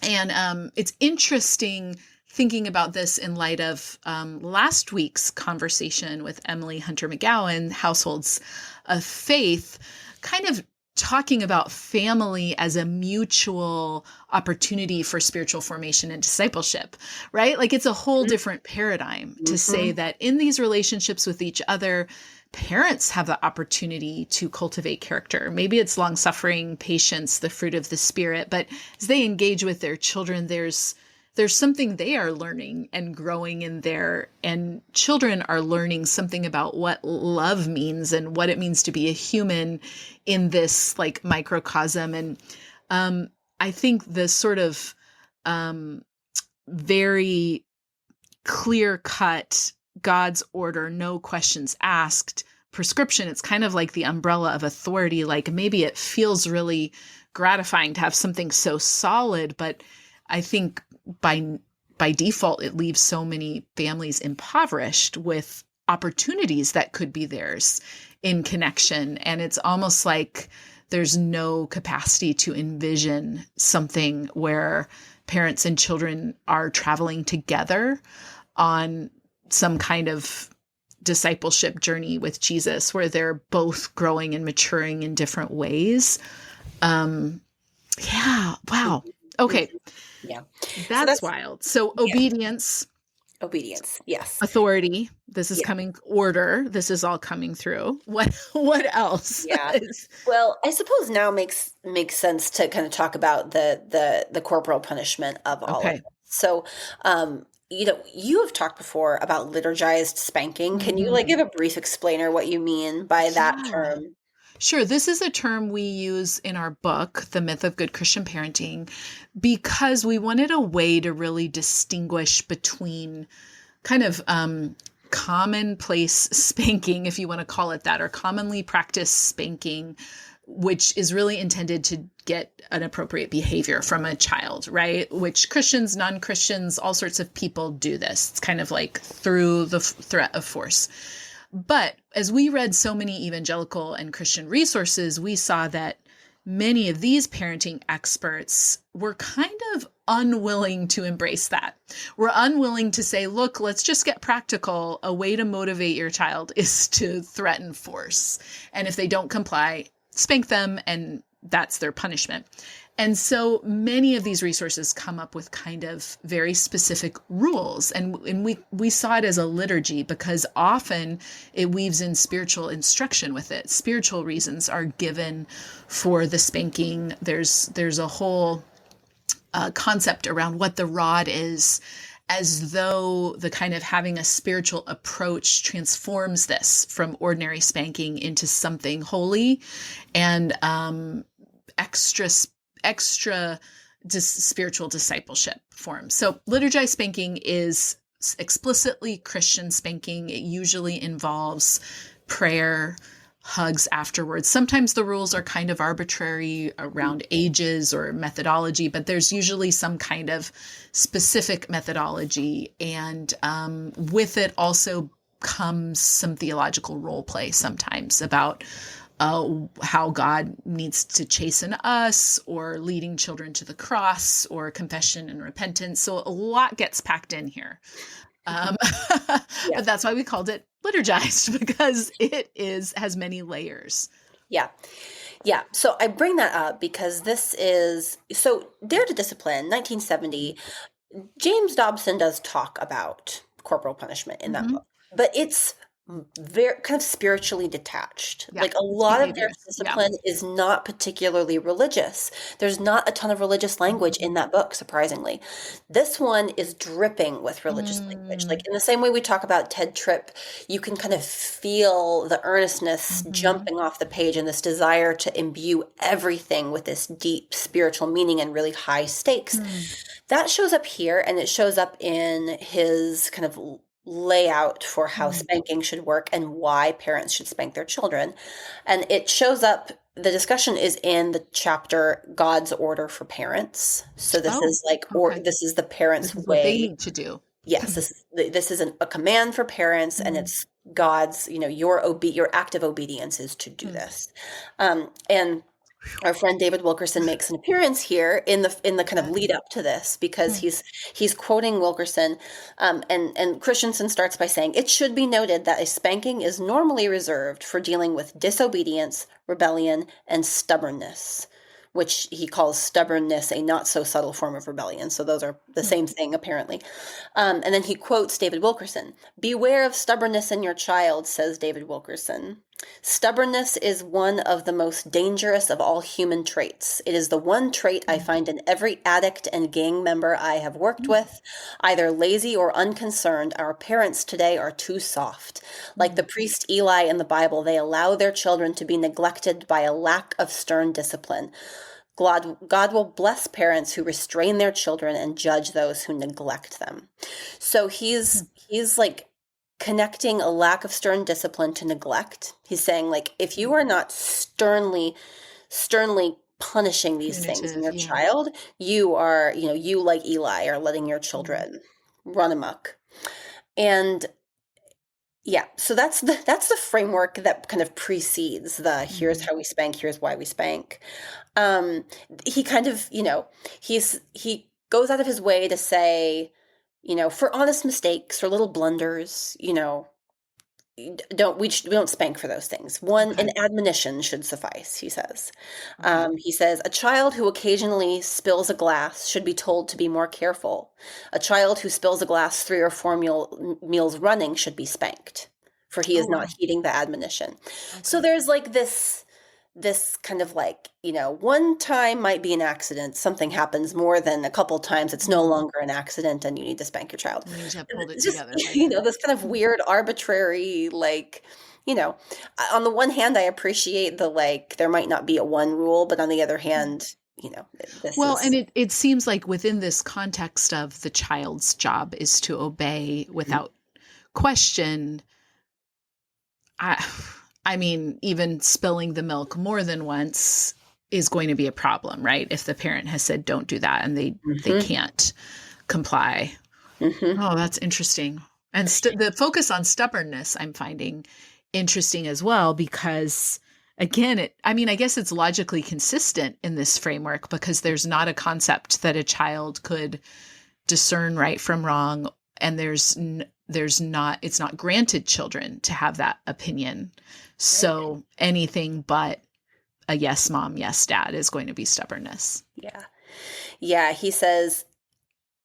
And it's interesting thinking about this in light of last week's conversation with Emily Hunter McGowan, Households of Faith, kind of talking about family as a mutual opportunity for spiritual formation and discipleship, right? Like it's a whole different paradigm to say Mm-hmm. that in these relationships with each other, parents have the opportunity to cultivate character. Maybe it's long suffering, patience, the fruit of the spirit, but as they engage with their children, there's something they are learning and growing in there, and children are learning something about what love means and what it means to be a human in this like microcosm. And I think the sort of very clear cut God's order, no questions asked prescription, it's kind of like the umbrella of authority. Like maybe it feels really gratifying to have something so solid, but I think by default it leaves so many families impoverished with opportunities that could be theirs in connection. And it's almost like there's no capacity to envision something where parents and children are traveling together on some kind of discipleship journey with Jesus where they're both growing and maturing in different ways. Yeah. Wow. Okay. Yeah. So That's that's, wild. So yeah, obedience, obedience. Yes. authority, this is Yeah. coming, order, this is all coming through. What else Yeah. is Well, I suppose now makes sense to kind of talk about the corporal punishment of all of okay. it. So, you have talked before about liturgized spanking. Can you like Mhm. give a brief explainer what you mean by that Yeah. term? Sure. This is a term we use in our book, The Myth of Good Christian Parenting, because we wanted a way to really distinguish between kind of commonplace spanking, if you want to call it that, or commonly practiced spanking, which is really intended to get an appropriate behavior from a child, right? Which Christians, non-Christians, all sorts of people do this. It's kind of like through the threat of force. But as we read so many evangelical and Christian resources, we saw that many of these parenting experts were kind of unwilling to embrace that. We're unwilling to say, look, let's just get practical. A way to motivate your child is to threaten force. And if they don't comply, spank them, and that's their punishment. And so many of these resources come up with kind of very specific rules. And we saw it as a liturgy because often it weaves in spiritual instruction with it. Spiritual reasons are given for the spanking. There's a whole concept around what the rod is, as though the kind of having a spiritual approach transforms this from ordinary spanking into something holy and extra spiritual discipleship form. So liturgized spanking is explicitly Christian spanking. It usually involves prayer, hugs afterwards. Sometimes the rules are kind of arbitrary around ages or methodology, but there's usually some kind of specific methodology. And with it also comes some theological role play sometimes about how God needs to chasten us, or leading children to the cross, or confession and repentance. So a lot gets packed in here. Um, Yeah. but that's why we called it liturgized, because has many layers. Yeah. Yeah. So I bring that up because Dare to Discipline, 1970, James Dobson does talk about corporal punishment in that Mm-hmm. book, but it's very kind of spiritually detached. Yeah, Like a it's lot of their behaviors. Yeah. discipline is not particularly religious. There's not a ton of religious language in that book, surprisingly. This one is dripping with religious language. Like Mm-hmm. in the same way we talk about Ted Tripp, you can kind of feel the earnestness Mm-hmm. jumping off the page and this desire to imbue everything with this deep spiritual meaning and really high stakes. That shows up here, and it shows up in his kind of layout for how Mm-hmm. spanking should work and why parents should spank their children. And it shows up, the discussion is in the chapter God's Order for Parents. So this Oh, is like, or okay. this is the parents' This is what they way. need to do. Yes, this is a command for parents, and Mm-hmm. it's God's, your active obedience is to do this. And Our friend David Wilkerson makes an appearance here in the kind of lead up to this, because Hmm. he's quoting Wilkerson, and Christenson starts by saying, "It should be noted that a spanking is normally reserved for dealing with disobedience, rebellion, and stubbornness," which he calls stubbornness a not so subtle form of rebellion. So those are the Hmm. same thing, apparently. And then he quotes David Wilkerson. "Beware of stubbornness in your child," says David Wilkerson. "Stubbornness is one of the most dangerous of all human traits. It is the one trait I find in every addict and gang member I have worked with. Either lazy or unconcerned, our parents today are too soft. Like the priest Eli in the Bible, they allow their children to be neglected by a lack of stern discipline. God will bless parents who restrain their children and judge those who neglect them." So he's like connecting a lack of stern discipline to neglect. He's saying, like, if you are not sternly punishing these things in Punitive, your yeah. child, you are, you like Eli are letting your Mhm. children run amok. And yeah, so that's the framework that kind of precedes the here's Mhm. how we spank, here's why we spank. Um, he kind of, he goes out of his way to say, for honest mistakes or little blunders, we don't spank for those things. An Okay. admonition should suffice, he says. Okay. He says, "A child who occasionally spills a glass should be told to be more careful. A child who spills a glass 3 or 4 meals running should be spanked, for he Oh is not wow. heeding the admonition." So Okay. there's like this kind of like, one time might be an accident. Something happens more than a couple times. It's no Mhm. longer an accident and you need to spank your child. You need to hold it It's just, together by then. this kind of weird, arbitrary, like, you know, on the one hand, I appreciate the, like, there might not be a one rule, but on the other Mhm. hand, this Well, and is. it seems like within this context of the child's job is to obey without question. I I mean, even spilling the milk more than once is going to be a problem, right? If the parent has said don't do that and they Hmm. can't comply. Hmm. Oh, that's interesting. And the focus on stubbornness I'm finding interesting as well because again, I mean, I guess it's logically consistent in this framework because there's not a concept that a child could discern right from wrong and there's not it's not granted children to have that opinion. Right. So anything but a yes mom, yes dad is going to be stubbornness. Yeah. Yeah. He says,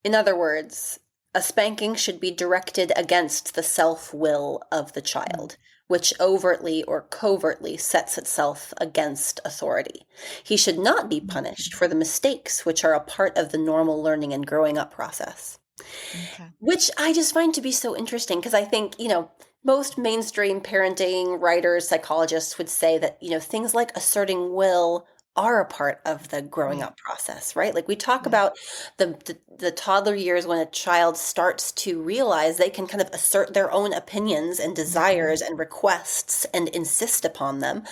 in other words, a spanking should be directed against the self will of the Mm, child, which overtly or covertly sets itself against authority. He should not be mm, punished for the mistakes which are a part of the normal learning and growing up process. okay. Which I just find to be so interesting because I think, most mainstream parenting writers, psychologists would say that, things like asserting will are a part of the growing Right. up process, right? Like we talk Yeah. about the toddler years when a child starts to realize they can kind of assert their own opinions and Mhm. desires and requests and insist upon them,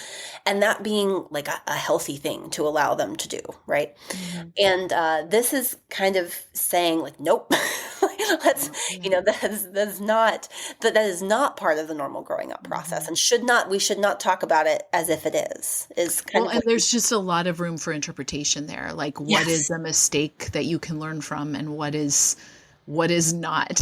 and that being like a healthy thing to allow them to do, right? Mhm. And this is kind of saying like, nope, let's, No, yeah. that is not part of the normal growing up process, Mhm. and we should not talk about it as if it is kind Well, of and what there's just a lot of room for interpretation there. Like what is yes. a mistake that you can learn from and what is not.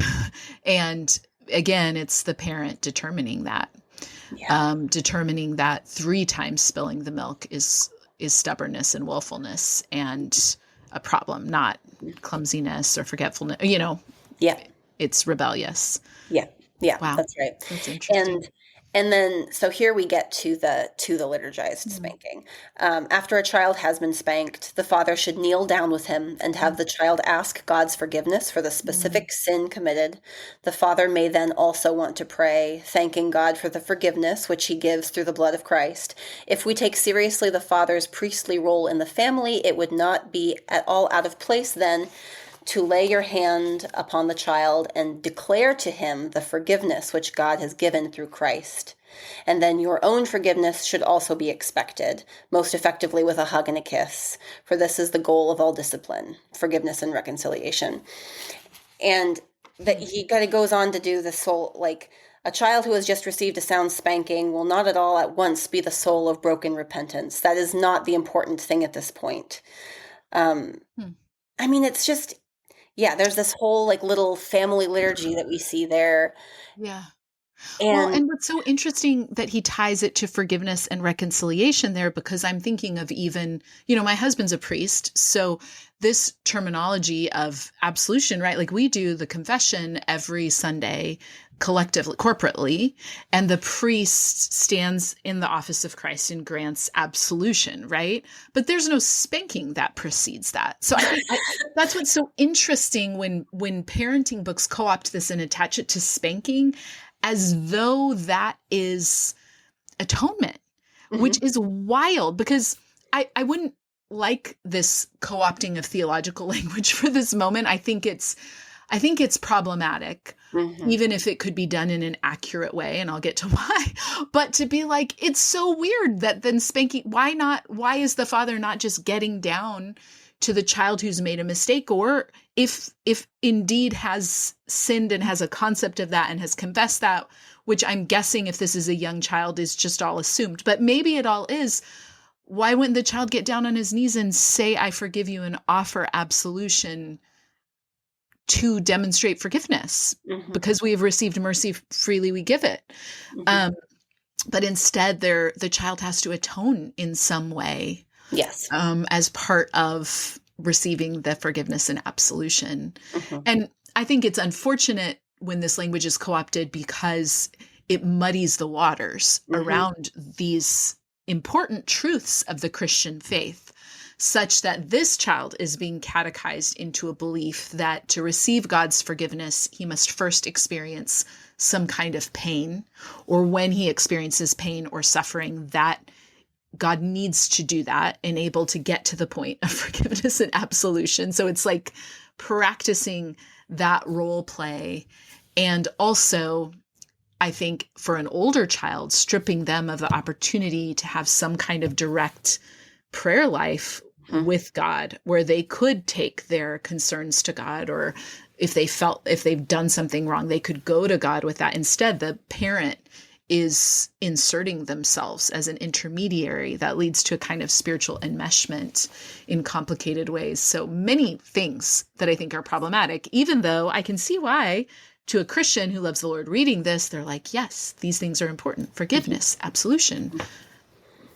And again, it's the parent Yeah. determining that 3 times spilling the milk is stubbornness and willfulness and a problem, not clumsiness or forgetfulness. Yeah. It's rebellious. Yeah, yeah, Wow, that's right. that's interesting. And and then so here we get to the liturgized Mhm. spanking. After a child has been spanked, the father should kneel down with him and have the child ask God's forgiveness for the Mhm. specific sin committed. The father may then also want to pray, thanking God for the forgiveness which he gives through the blood of Christ. If we take seriously the father's priestly role in the family, it would not be at all out of place then to lay your hand upon the child and declare to him the forgiveness which God has given through Christ. And then your own forgiveness should also be expected, most effectively with a hug and a kiss, for this is the goal of all discipline, forgiveness and reconciliation. And that Hmm. he kind of goes on to do this whole like A child who has just received a sound spanking will not at all at once be the soul of broken repentance. That is not the important thing at this point. Um, Hmm. I mean, it's just, yeah, there's this whole like little family liturgy that we see there. Yeah. Well, And and what's so interesting that he ties it to forgiveness and reconciliation there, because I'm thinking of even, my husband's a priest. So this terminology of absolution, right? Like we do the confession every Sunday collectively, corporately, and the priest stands in the office of Christ and grants absolution, right? But there's no spanking that precedes that. So I think that's what's so interesting when parenting books co-opt this and attach it to spanking as though that is atonement, which Mhm. is wild, because I wouldn't like this co-opting of theological language for this moment. I think it's problematic, Mhm. even if it could be done in an accurate way, and I'll get to why. But to be like, it's so weird that then spanking, why is the father not just getting down to the child who's made a mistake, or if indeed has sinned and has a concept of that and has confessed that, which I'm guessing if this is a young child is just all assumed, but maybe it all is. Why wouldn't the child get down on his knees and say, I forgive you, and offer absolution to demonstrate forgiveness? Mhm. Because we have received mercy, freely we give it. Mhm. Um, but instead, the child has to atone in some way, Yes. as part of receiving the forgiveness and absolution. Mhm. And I think it's unfortunate when this language is co-opted, because it muddies the waters Mhm. around these important truths of the Christian faith, such that this child is being catechized into a belief that to receive God's forgiveness, he must first experience some kind of pain, or when he experiences pain or suffering, that God needs to do that and able to get to the point of forgiveness and absolution. So it's like practicing that role play. And also, I think for an older child, stripping them of the opportunity to have some kind of direct prayer life Mhm. with God, where they could take their concerns to God, or if they've done something wrong, they could go to God with that. Instead, the parent is inserting themselves as an intermediary that leads to a kind of spiritual enmeshment in complicated ways. So many things that I think are problematic, even though I can see why to a Christian who loves the Lord reading this, they're like, yes, these things are important. Mhm. Forgiveness, absolution.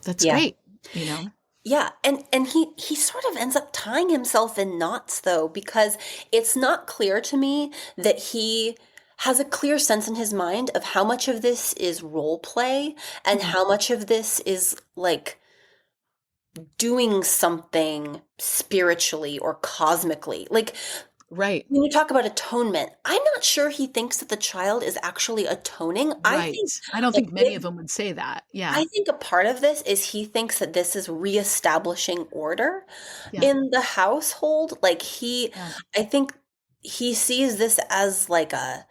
That's Yeah. great, you know? Yeah, and he sort of ends up tying himself in knots though, because it's not clear to me that he has a clear sense in his mind of how much of this is role play and Mhm. how much of this is like doing something spiritually or cosmically. Like Right, when you talk about atonement, I'm not sure he thinks that the child is actually atoning. I right. think I don't a think many big of them would say that. Yeah, I think a part of this is he thinks that this is reestablishing order yeah, in the household. Like yeah. I think he sees this as like a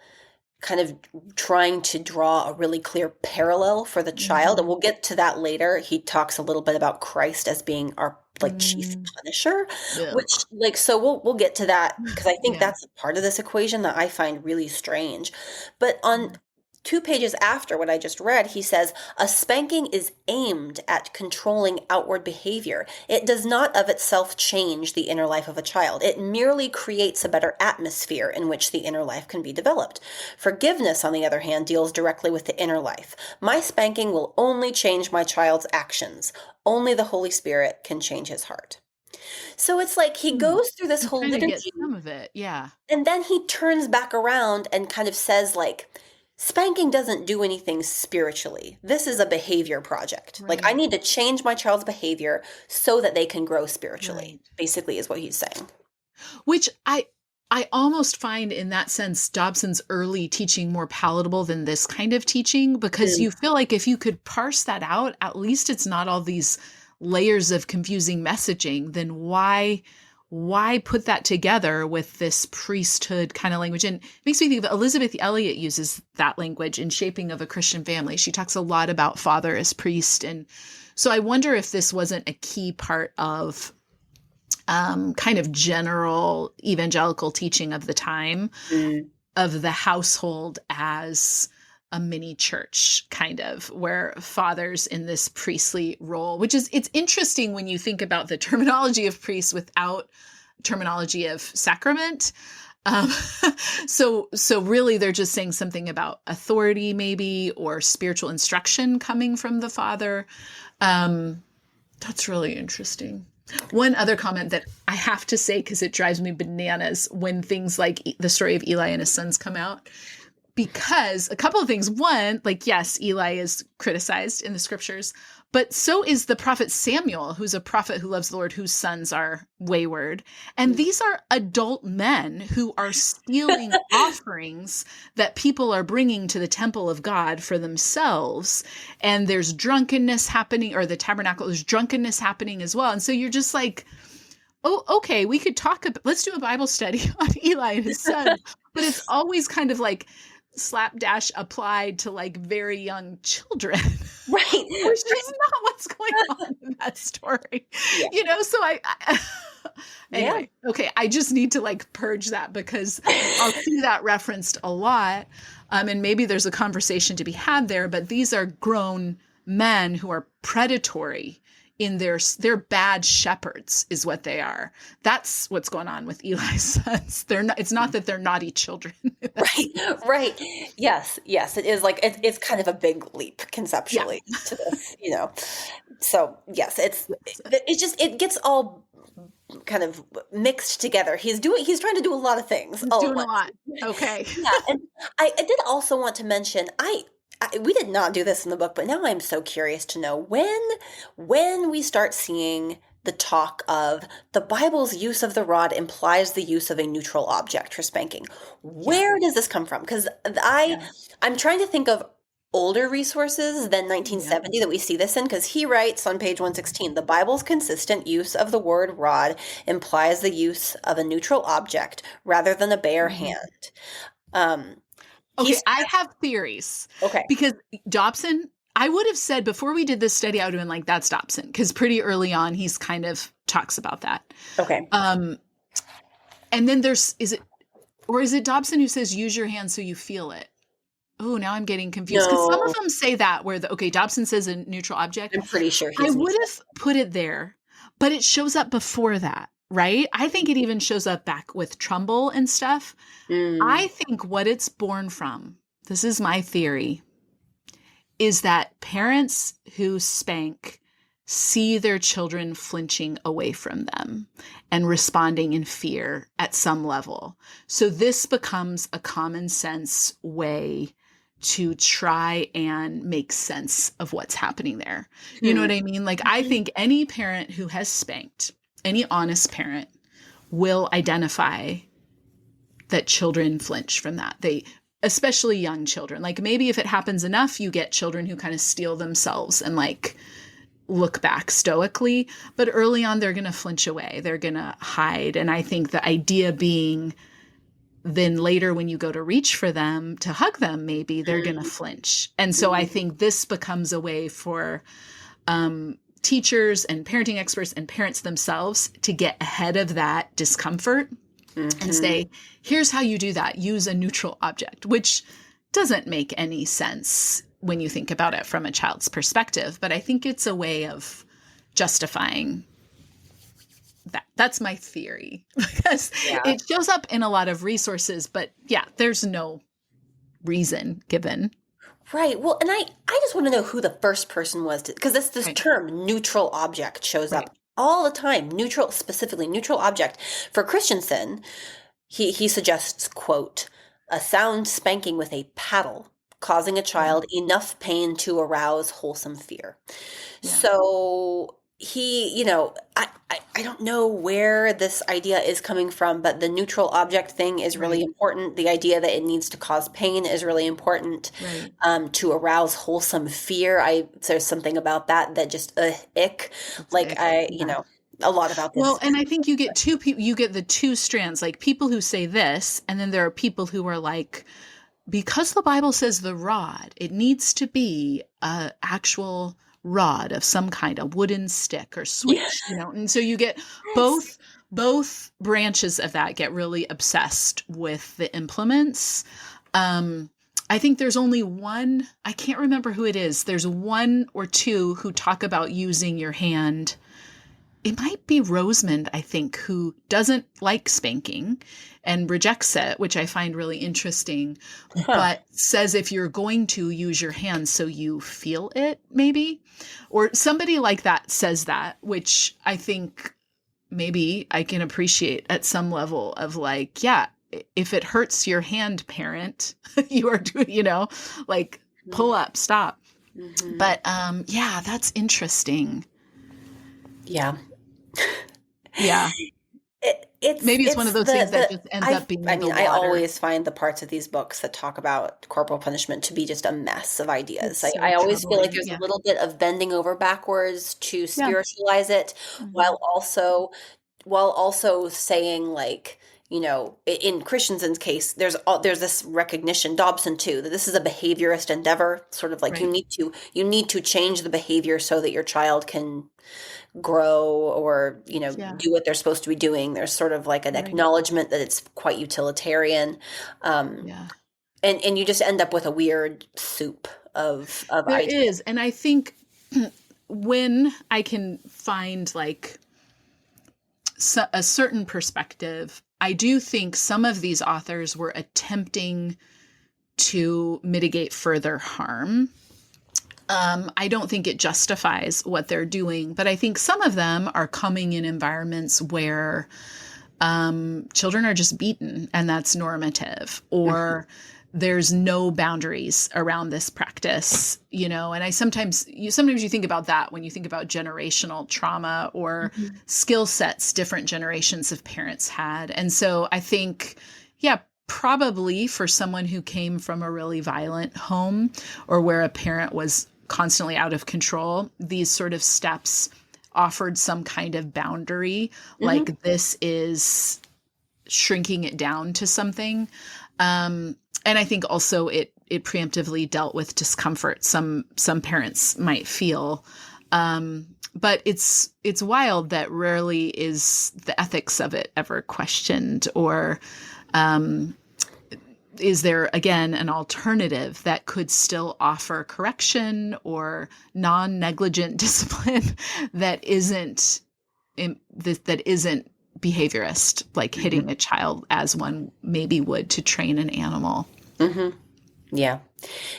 kind of trying to draw a really clear parallel for the child. And Mhm. we'll get to that later. He talks a little bit about Christ as being our like chief Mm, punisher, which ugh. like so we'll get to that because I think Yeah, that's a part of this equation that I find really strange. But on yeah. 2 pages after what I just read, he says, a spanking is aimed at controlling outward behavior. It does not of itself change the inner life of a child. It merely creates a better atmosphere in which the inner life can be developed. Forgiveness, on the other hand, deals directly with the inner life. My spanking will only change my child's actions. Only the Holy Spirit can change his heart. So it's like he Hmm. goes through this You whole kind of get liturgy some of it. Yeah, and then he turns back around and kind of says, like, spanking doesn't do anything spiritually. This is a behavior project. Like, I right, need to change my child's behavior so that they can grow spiritually, right. basically, is what he's saying. Which I almost find in that sense Dobson's early teaching more palatable than this kind of teaching, because Mm, you feel like if you could parse that out, at least it's not all these layers of confusing messaging. Then why put that together with this priesthood kind of language? And it makes me think of Elizabeth Elliot uses that language in Shaping of a Christian Family. She talks a lot about father as priest. And so I wonder if this wasn't a key part of kind of general evangelical teaching of the time, mm, of the household as a mini church, kind of, where fathers in this priestly role, which is, it's interesting when you think about the terminology of priests without terminology of sacrament. Um, so really they're just saying something about authority maybe, or spiritual instruction coming from the father. That's really interesting. One other comment that I have to say, because it drives me bananas when things like the story of Eli and his sons come out, because a couple of things. One, like, yes, Eli is criticized in the scriptures, but so is the prophet Samuel, who's a prophet who loves the Lord, whose sons are wayward. And these are adult men who are stealing offerings that people are bringing to the temple of God for themselves. And there's drunkenness happening, or the tabernacle, there's drunkenness happening as well. And so you're just like, oh, okay, we could talk about, let's do a Bible study on Eli and his sons. But it's always kind of like slapdash applied to like very young children. Right. Which is not what's going on in that story. Yeah. So anyway, okay, I just need to like purge that, because I'll see that referenced a lot. And maybe there's a conversation to be had there, but these are grown men who are predatory in they're bad shepherds is what they are. That's what's going on with Eli's sons. It's not that they're naughty children. Right. Yes, it is like, it's kind of a big leap conceptually to this, So yes, it gets all kind of mixed together. He's trying to do a lot of things. He's doing a lot. Okay. Yeah. And I did also want to mention, we did not do this in the book, but now I'm so curious to know when we start seeing the talk of the Bible's use of the rod implies the use of a neutral object for spanking. Where does this come from? Because I'm trying to think of older resources than 1970 that we see this in, because he writes on page 116, the Bible's consistent use of the word rod implies the use of a neutral object rather than a bare hand. Okay, I have theories. Okay. Because Dobson, I would have said before we did this study, I would have been like, that's Dobson. Because pretty early on, he's kind of talks about that. Okay. And then is it Dobson who says, use your hand so you feel it? Oh, now I'm getting confused. Because some of them say that where Dobson says a neutral object. I'm pretty sure I would have put it there, but it shows up before that. Right? I think it even shows up back with Trumbull and stuff. I think what it's born from, this is my theory, is that parents who spank see their children flinching away from them and responding in fear at some level. So this becomes a common sense way to try and make sense of what's happening there. You know what I mean? Like, I think any parent who has spanked, any honest parent, will identify that children flinch from that. Especially young children. Like, maybe if it happens enough, you get children who kind of steel themselves and like look back stoically. But early on, they're going to flinch away. They're going to hide. And I think the idea being then later when you go to reach for them, to hug them, maybe they're going to flinch. And so I think this becomes a way for teachers and parenting experts and parents themselves to get ahead of that discomfort and say, here's how you do that. Use a neutral object, which doesn't make any sense when you think about it from a child's perspective. But I think it's a way of justifying that. That's my theory, because it shows up in a lot of resources, but there's no reason given. Right. Well, and I just want to know who the first person was, because this term neutral object shows up all the time. Specifically neutral object. For Christenson, he suggests, quote, a sound spanking with a paddle, causing a child enough pain to arouse wholesome fear. Yeah. So he, I don't know where this idea is coming from, but the neutral object thing is really important. The idea that it needs to cause pain is really important. To arouse wholesome fear. There's something about that just ick. Like a lot about this. Well, and I think you get two people. You get the two strands, like people who say this, and then there are people who are like, because the Bible says the rod, it needs to be a actual rod of some kind, a wooden stick or switch, and so you get both branches of that get really obsessed with the implements. I think there's only one, I can't remember who it is. There's one or two who talk about using your hand. It might be Rosamond, I think, who doesn't like spanking and rejects it, which I find really interesting, Huh. but says if you're going to use your hands so you feel it, maybe. Or somebody like that says that, which I think maybe I can appreciate at some level of like, yeah, if it hurts your hand, parent, you are doing, like pull up, stop. Mm-hmm. But yeah, that's interesting. Yeah. Yeah. Maybe it's one of It's those things that just ends up being I the mean, I water. always find the parts of these books that talk about corporal punishment to be just a mess of ideas. It's so I always feel like troubling. there's a Yeah. little bit of bending over backwards to Yeah. spiritualize it, Hmm. while also while also saying like, in Christensen's case, there's this recognition, Dobson too, that this is a behaviorist endeavor, sort of like Right. you need to change the behavior so that your child can grow or Yeah. do what they're supposed to be doing. There's sort of like an Right. acknowledgement that it's quite utilitarian, um, Yeah. and you just end up with a weird soup of There ideas. is. And I think when I can find like a certain perspective, I do think some of these authors were attempting to mitigate further harm. I don't think it justifies what they're doing, but I think some of them are coming in environments where children are just beaten and that's normative, or there's no boundaries around this practice, and sometimes you think about that when you think about generational trauma or Mhm. skill sets different generations of parents had. And so I think, yeah, probably for someone who came from a really violent home or where a parent was constantly out of control, these sort of steps offered some kind of boundary, Mhm. like this is shrinking it down to something. And I think also it preemptively dealt with discomfort some parents might feel. But it's wild that rarely is the ethics of it ever questioned, or is there again an alternative that could still offer correction or non-negligent discipline that isn't that isn't behaviorist, like hitting Mhm. a child as one maybe would to train an animal. Mhm. Yeah.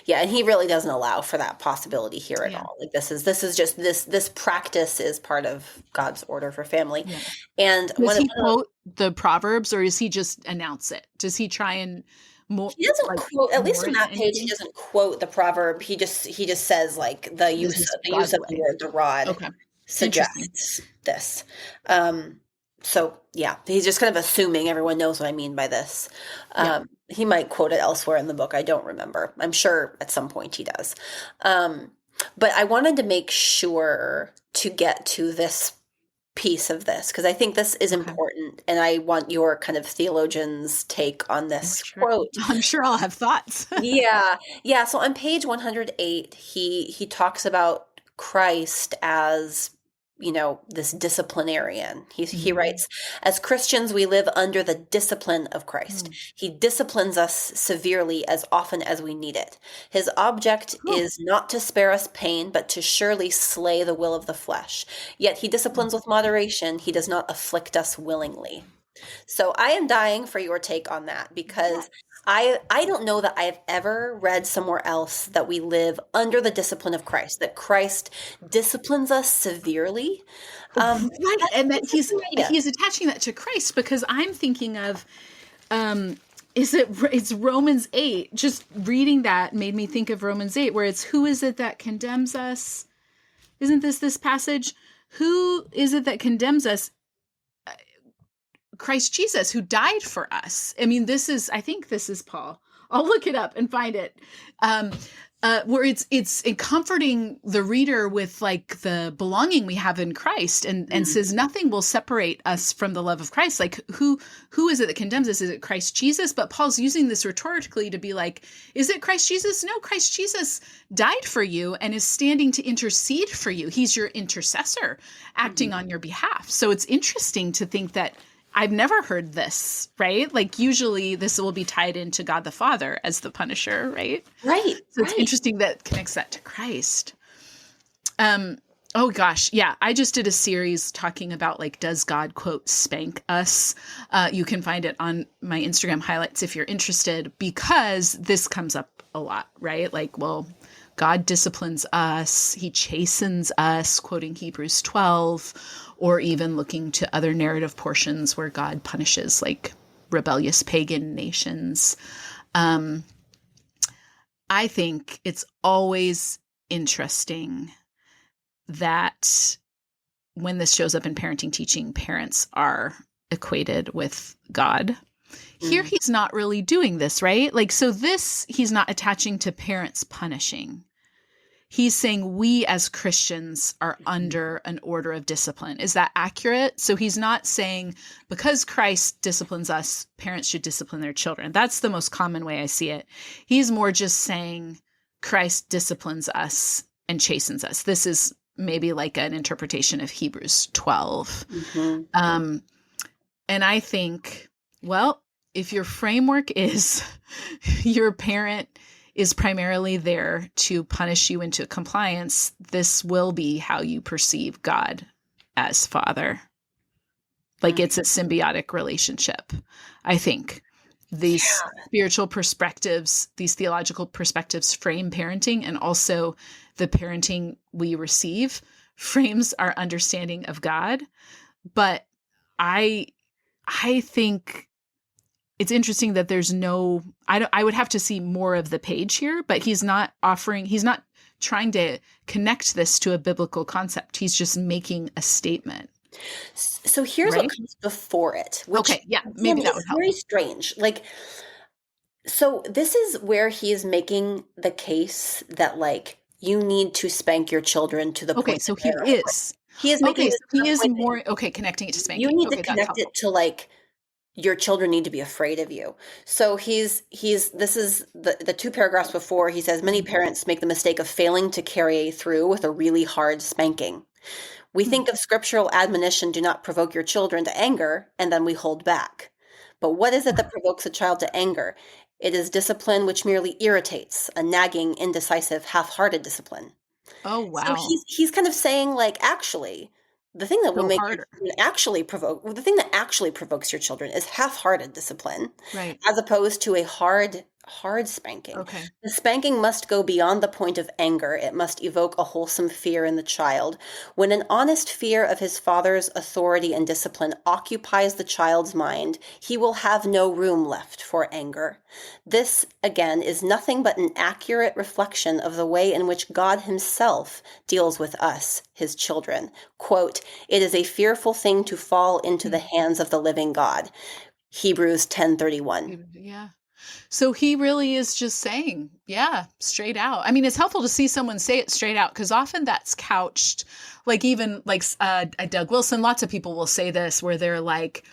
Yeah, and he really doesn't allow for that possibility here at Yeah. all. Like this is just this practice is part of God's order for family. Yeah. And Does he quote the Proverbs, or does he just announce it? Does he try and more he doesn't like quote, at least more on than that page, he anything? doesn't quote the proverb. He just says like This is the use God's of the way. word, the rod Okay. Interesting. suggests this. So yeah, he's just kind of assuming everyone knows what I mean by this. Yeah. He might quote it elsewhere in the book. I don't remember. I'm sure at some point he does. Um, but I wanted to make sure to get to this piece of this because I think this is Okay. important, and I want your kind of theologian's take on Oh, this sure. quote. I'm sure I'll have thoughts. Yeah. Yeah. So on page 108, he talks about Christ as, this disciplinarian. He Mhm. writes, as Christians, we live under the discipline of Christ. Mm. He disciplines us severely as often as we need it. His object Cool. is not to spare us pain, but to surely slay the will of the flesh. Yet he disciplines with moderation. He does not afflict us willingly. So I am dying for your take on that Yeah. because I don't know that I've ever read somewhere else that we live under the discipline of Christ, that Christ disciplines us severely. Right. And that That's a good idea. he's attaching that to Christ, because I'm thinking of um it's Romans 8. Just reading that made me think of Romans 8, where it's who is it that condemns us? Isn't this passage? Who is it that condemns us? Christ Jesus, who died for us. I mean, I think this is Paul. I'll look it up and find it. Um, where it's comforting the reader with like the belonging we have in Christ, and says nothing will separate us from the love of Christ. Like who is it that condemns us? Is it Christ Jesus? But Paul's using this rhetorically to be like, is it Christ Jesus? No, Christ Jesus died for you and is standing to intercede for you. He's your intercessor acting Mhm. on your behalf. So it's interesting to think that I've never heard this, right? Like usually this will be tied into God the Father as the punisher, right? Right, So it's right. interesting that connects that to Christ. Oh gosh, yeah. I just did a series talking about like, does God quote spank us? You can find it on my Instagram highlights if you're interested, because this comes up a lot, right? Like, well, God disciplines us, he chastens us, quoting Hebrews 12, or even looking to other narrative portions where God punishes like rebellious pagan nations. I think it's always interesting that when this shows up in parenting teaching, parents are equated with God. Here, Mm. he's not really doing this, right? Like, so this, he's not attaching to parents punishing. He's saying we as Christians are under an order of discipline. Is that accurate? So he's not saying because Christ disciplines us, parents should discipline their children. That's the most common way I see it. He's more just saying Christ disciplines us and chastens us. This is maybe like an interpretation of Hebrews 12. Mm-hmm. And I think, well, if your framework is your parent is primarily there to punish you into compliance, this will be how you perceive God as Father. Like it's a symbiotic relationship, I think. These spiritual perspectives, these theological perspectives frame parenting, and also the parenting we receive frames our understanding of God. But I think it's interesting that there's no, I would have to see more of the page here, but he's not trying to connect this to a biblical concept. He's just making a statement. So here's Right? what comes before it, which Okay, yeah, maybe that would is help. very strange. Like, so this is where he is making the case that like you need to spank your children to the Okay, point so that he they're afraid. is. He is making Okay, this so to he the is point that more, okay, connecting it to you spanking. need to Okay, that's connect it helpful. to like your children need to be afraid of you. So he's this is the two paragraphs before. He says many parents make the mistake of failing to carry through with a really hard spanking. We think of scriptural admonition, do not provoke your children to anger, and then we hold back. But what is it that provokes a child to anger? It is discipline which merely irritates, a nagging, indecisive, half-hearted discipline. Oh, So wow. he's kind of saying like actually the thing that will Go make your harder. children actually provoke the thing that actually provokes your children is half-hearted discipline Right. as opposed to a hard spanking. Okay. The spanking must go beyond the point of anger. It must evoke a wholesome fear in the child. When an honest fear of his father's authority and discipline occupies the child's mind, he will have no room left for anger. This, again, is nothing but an accurate reflection of the way in which God himself deals with us, his children. Quote, "It is a fearful thing to fall into the hands of the living God." Hebrews 10:31. Yeah. So he really is just saying, yeah, straight out. I mean, it's helpful to see someone say it straight out because often that's couched, like even like Doug Wilson, lots of people will say this where they're like,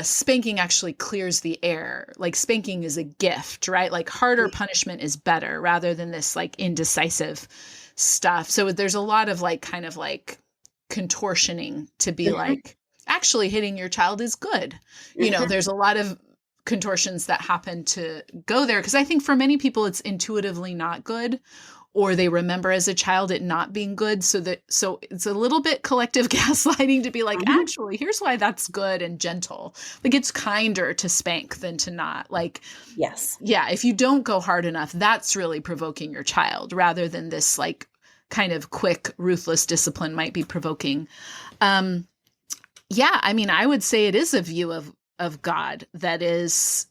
spanking actually clears the air. Like spanking is a gift, right? Like harder punishment is better rather than this like indecisive stuff. So there's a lot of like kind of like contortioning to be like, actually hitting your child is good. You know, there's a lot of contortions that happen to go there because I think for many people it's intuitively not good, or they remember as a child it not being good, so it's a little bit collective gaslighting to be like, actually here's why that's good and gentle. Like it's kinder to spank than to not. Like, Yes. yeah, if you don't go hard enough, that's really provoking your child rather than this like kind of quick ruthless discipline might be provoking. Yeah, I mean, I would say it is a view of God that is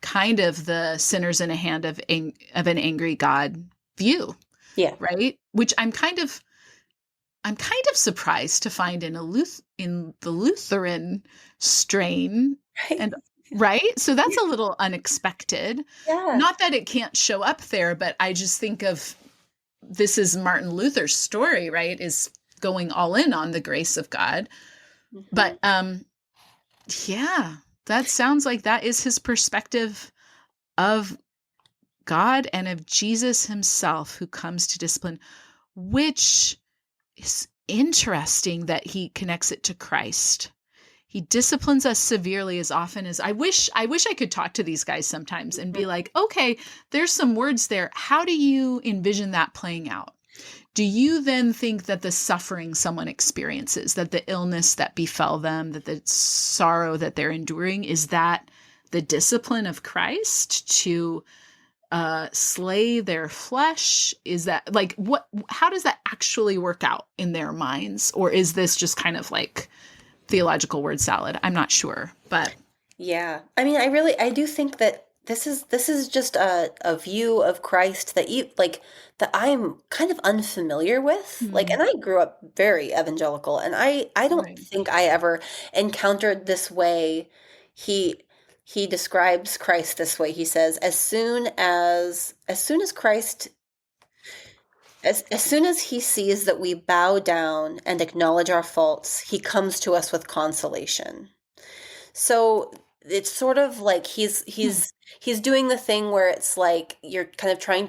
kind of the sinners in a hand of an angry God view. Yeah. Right? Which I'm kind of surprised to find in in the Lutheran strain. Right. And right? So that's a little unexpected. Yeah. Not that it can't show up there, but I just think of this is Martin Luther's story, right? Is going all in on the grace of God. But yeah, that sounds like that is his perspective of God and of Jesus himself who comes to discipline, which is interesting that he connects it to Christ. He disciplines us severely as often as I wish I could talk to these guys sometimes and be like, okay, there's some words there. How do you envision that playing out? Do you then think that the suffering someone experiences, that the illness that befell them, that the sorrow that they're enduring, is that the discipline of Christ to slay their flesh? Is that like how does that actually work out in their minds? Or is this just kind of like theological word salad? I'm not sure, but Yeah. I mean, I do think that this is just a view of Christ that that I'm kind of unfamiliar with. Like, and I grew up very evangelical, and I don't right. think I ever encountered this way. He he describes Christ this way. He says, as soon as Christ as soon as he sees that we bow down and acknowledge our faults, he comes to us with consolation. So it's sort of like he's doing the thing where it's like you're trying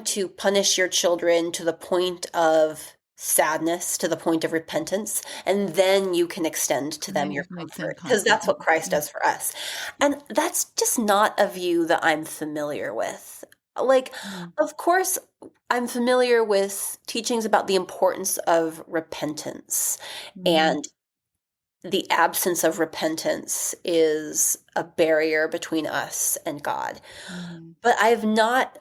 to punish your children to the point of sadness, to the point of repentance, and then you can extend to And them then your you can make them comfort, because comfort. that's what Christ does for us. And that's just not a view that I'm familiar with. Like, Mm, of course, I'm familiar with teachings about the importance of repentance, mm, and the absence of repentance is a barrier between us and God. mm. But I've not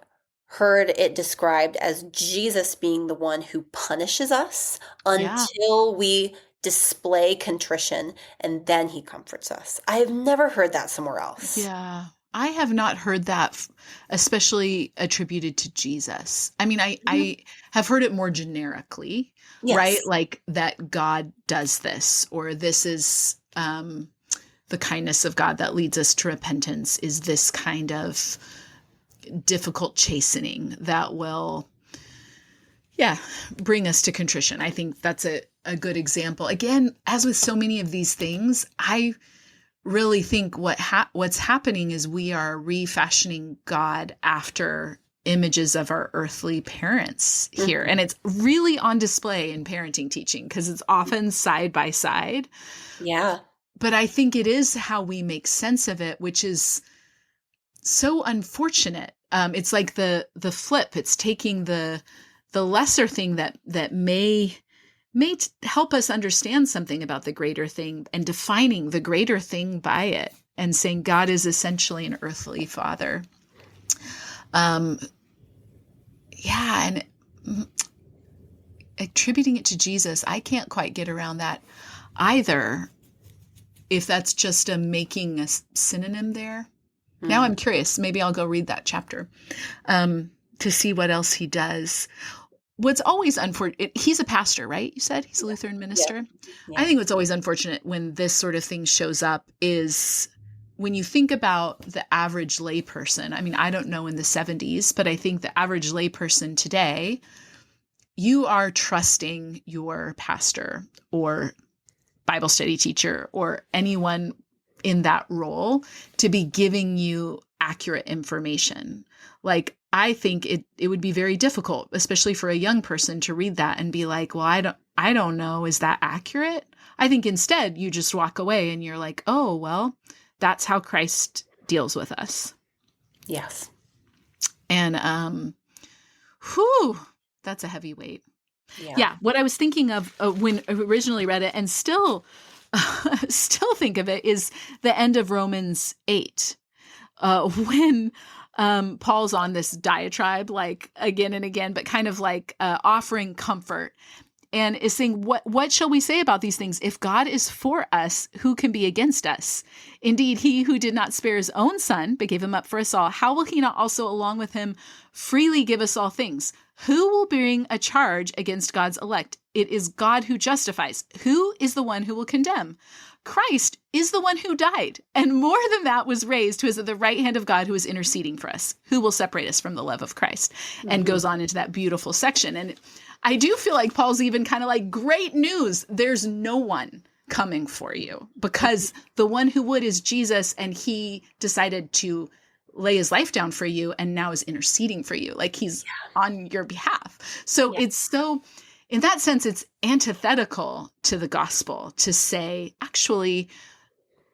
heard it described as Jesus being the one who punishes us Yeah. until we display contrition, and then he comforts us. I have never heard that somewhere else. Yeah. I have not heard that, especially attributed to Jesus. I mean, Mhm. I have heard it more generically, right? Yes. Like that God does this, or this is the kindness of God that leads us to repentance, is this kind of difficult chastening that will, yeah, bring us to contrition. I think that's a good example. Again, as with so many of these things, I really think what's happening is we are refashioning God after images of our earthly parents here. Mhm. And it's really on display in parenting teaching because it's often side by side. Yeah. But I think it is how we make sense of it, which is so unfortunate. It's like the flip. It's taking the lesser thing that may help us understand something about the greater thing and defining the greater thing by it, and saying God is essentially an earthly father. Um, yeah, and attributing it to Jesus, I can't quite get around that either. If that's just a making a synonym there. Now Mm. I'm curious. Maybe I'll go read that chapter to see what else he does. What's always unfortunate, he's a pastor, right? You said he's a Yeah. Lutheran Yeah. minister. I Yeah. think what's always unfortunate when this sort of thing shows up is when you think about the average layperson. I mean, I don't know in the 70s, but I think the average layperson today, you are trusting your pastor or Bible study teacher or anyone in that role to be giving you accurate information. Like, I think it would be very difficult, especially for a young person, to read that and be like, well, I don't know, is that accurate? I think instead you just walk away and you're like, oh, well, that's how Christ deals with us. Yes. And whew, that's a heavy weight. Yeah. Yeah, what I was thinking of when I originally read it, and still still think of it, is the end of Romans 8, when Paul's on this diatribe, like again and again, but kind of like offering comfort, and is saying, what shall we say about these things? If God is for us, who can be against us? Indeed, he who did not spare his own son, but gave him up for us all, how will he not also along with him freely give us all things? Who will bring a charge against God's elect? It is God who justifies. Who is the one who will condemn? Christ is the one who died, and more than that was raised, who is at the right hand of God, who is interceding for us. Who will separate us from the love of Christ? And Mhm. goes on into that beautiful section. And I do feel like Paul's even kind of like, great news. There's no one coming for you, because the one who would is Jesus, and he decided to lay his life down for you and now is interceding for you. Like, he's on your behalf. So Yeah. it's so in that sense, it's antithetical to the gospel to say, actually,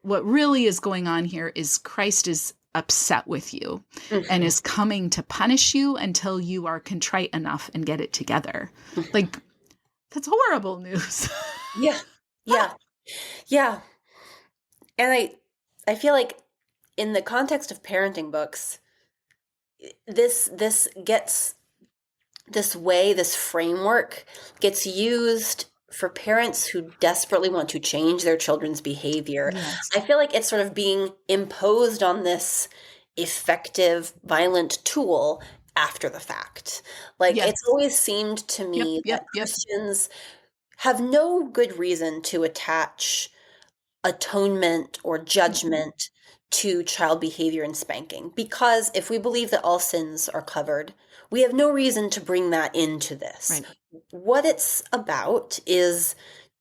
what really is going on here is Christ is upset with you and Mhm. is coming to punish you until you are contrite enough and get it together. Mhm. Like, that's horrible news. Yeah. Yeah. Yeah. And I feel like in the context of parenting books, this gets this framework gets used for parents who desperately want to change their children's behavior. I Yes. feel like it's sort of being imposed on this effective, violent tool after the fact. Like, it's Yes. always seemed to Yep. me Yep. that Yep. Christians have no good reason to attach atonement or Mm-mm. judgment to child behavior and spanking. Because if we believe that all sins are covered, we have no reason to bring that into this. Right. What it's about is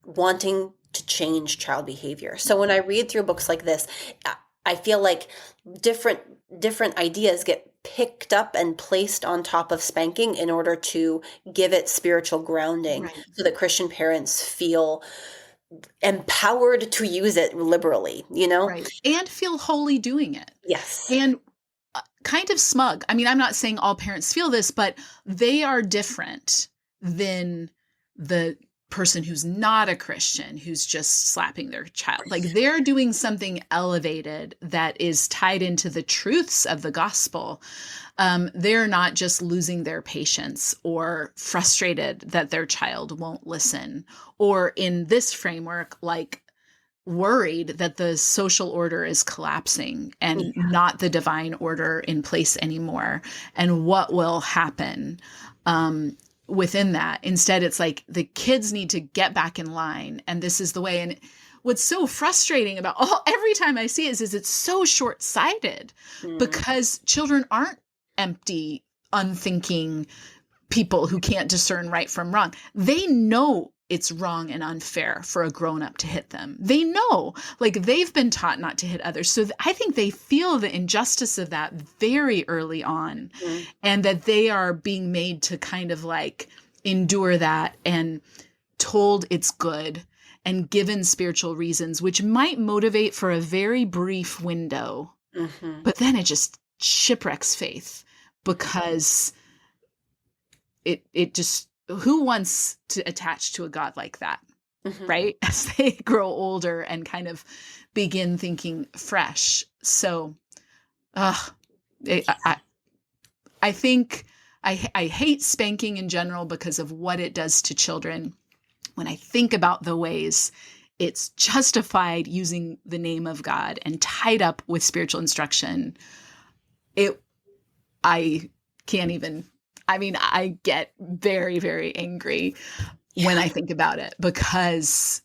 wanting to change child behavior. So when I read through books like this, I feel like different different ideas get picked up and placed on top of spanking in order to give it spiritual grounding Right. so that Christian parents feel empowered to use it liberally, you know? Right. And feel holy doing it. Yes. And kind of smug. I mean, I'm not saying all parents feel this, but they are different than the person who's not a Christian, who's just slapping their child. Like, they're doing something elevated that is tied into the truths of the gospel. They're not just losing their patience or frustrated that their child won't listen, or in this framework, like worried that the social order is collapsing and Yeah. not the divine order in place anymore, and what will happen within that. Instead, it's like the kids need to get back in line, and this is the way. And what's so frustrating about every time I see it is it's so short-sighted, Mm. because children aren't empty, unthinking people who can't discern right from wrong. They know it's wrong and unfair for a grown up to hit them. They know, like, they've been taught not to hit others. So I think they feel the injustice of that very early on, Mm. and that they are being made to kind of like endure that, and told it's good, and given spiritual reasons, which might motivate for a very brief window, Mhm. but then it just shipwrecks faith, because it just, who wants to attach to a God like that, Mhm. right? As they grow older and kind of begin thinking fresh. So, uh, I think I hate spanking in general because of what it does to children. When I think about the ways it's justified using the name of God and tied up with spiritual instruction, it I can't even. I mean, I get very, very angry when Yeah. I think about it, because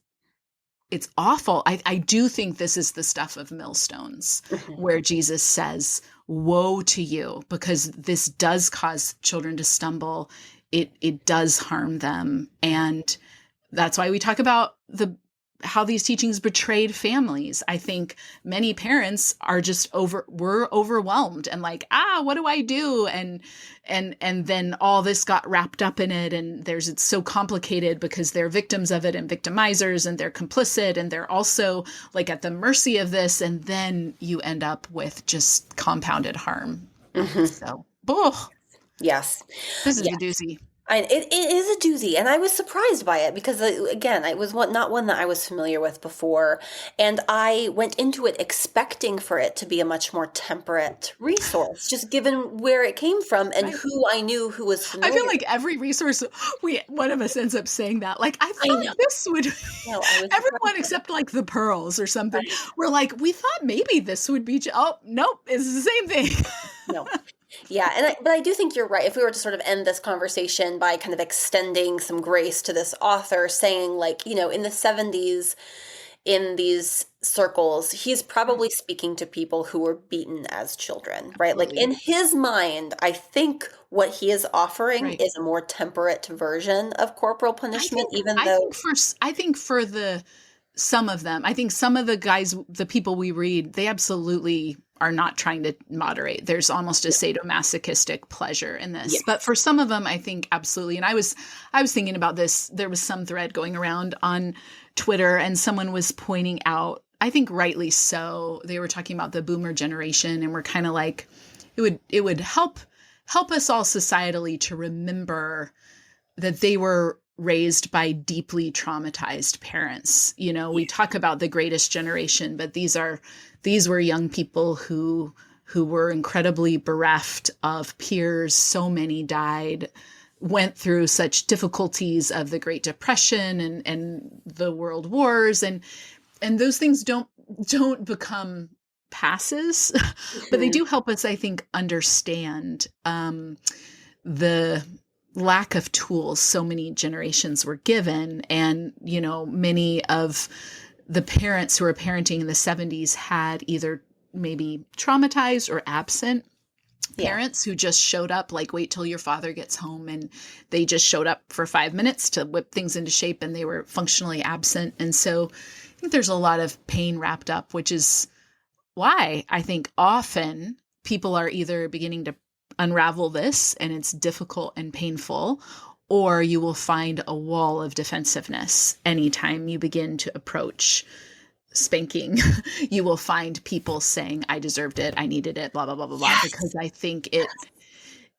it's awful. I do think this is the stuff of millstones, Mhm. where Jesus says, woe to you, because this does cause children to stumble. It does harm them. And that's why we talk about how these teachings betrayed families. I think many parents are just were overwhelmed and like, what do I do? And then all this got wrapped up in it, and it's so complicated because they're victims of it and victimizers, and they're complicit, and they're also like at the mercy of this, and then you end up with just compounded harm. Mhm. So, oh, Yes. this is Yeah. a doozy. It is a doozy, and I was surprised by it because, again, it was not one that I was familiar with before, and I went into it expecting for it to be a much more temperate resource, just given where it came from and Right. who I knew who was I feel familiar. like every resource, one of us ends up saying that. Like, I I thought know. this would, No, I was surprised everyone by it. except like the pearls or something, Right. we're like, we thought maybe this would be, oh, nope, it's the same thing. No. Yeah, but I do think you're right. If we were to sort of end this conversation by kind of extending some grace to this author, saying like, in the 70s, in these circles, he's Right. probably speaking to people who were beaten as children, right? Like Absolutely. in his mind, I think what he is offering Right. is a more temperate version of corporal punishment, even I though, think for the some of them. I think some of the guys, the people we read, they absolutely are not trying to moderate. There's almost a sadomasochistic pleasure in this. Yeah. But for some of them, I think absolutely. And I was thinking about this. There was some thread going around on Twitter, and someone was pointing out, I think rightly so, they were talking about the boomer generation, and we're kind of like, it would help us all societally to remember that they were raised by deeply traumatized parents. You know, we talk about the greatest generation, but these were young people who were incredibly bereft of peers. So many died, went through such difficulties of the Great Depression and the world wars, and those things don't become passes, but they do help us, I think, understand the lack of tools so many generations were given. And, you know, many of the parents who were parenting in the 70s had either maybe traumatized or absent parents who just showed up, like, wait till your father gets home, and they just showed up for 5 minutes to whip things into shape, and they were functionally absent. And so I think there's a lot of pain wrapped up, which is why I think often people are either beginning to unravel this and it's difficult and painful, or you will find a wall of defensiveness anytime you begin to approach spanking. You will find people saying, I deserved it, I needed it, blah, blah, blah, blah, blah, because I think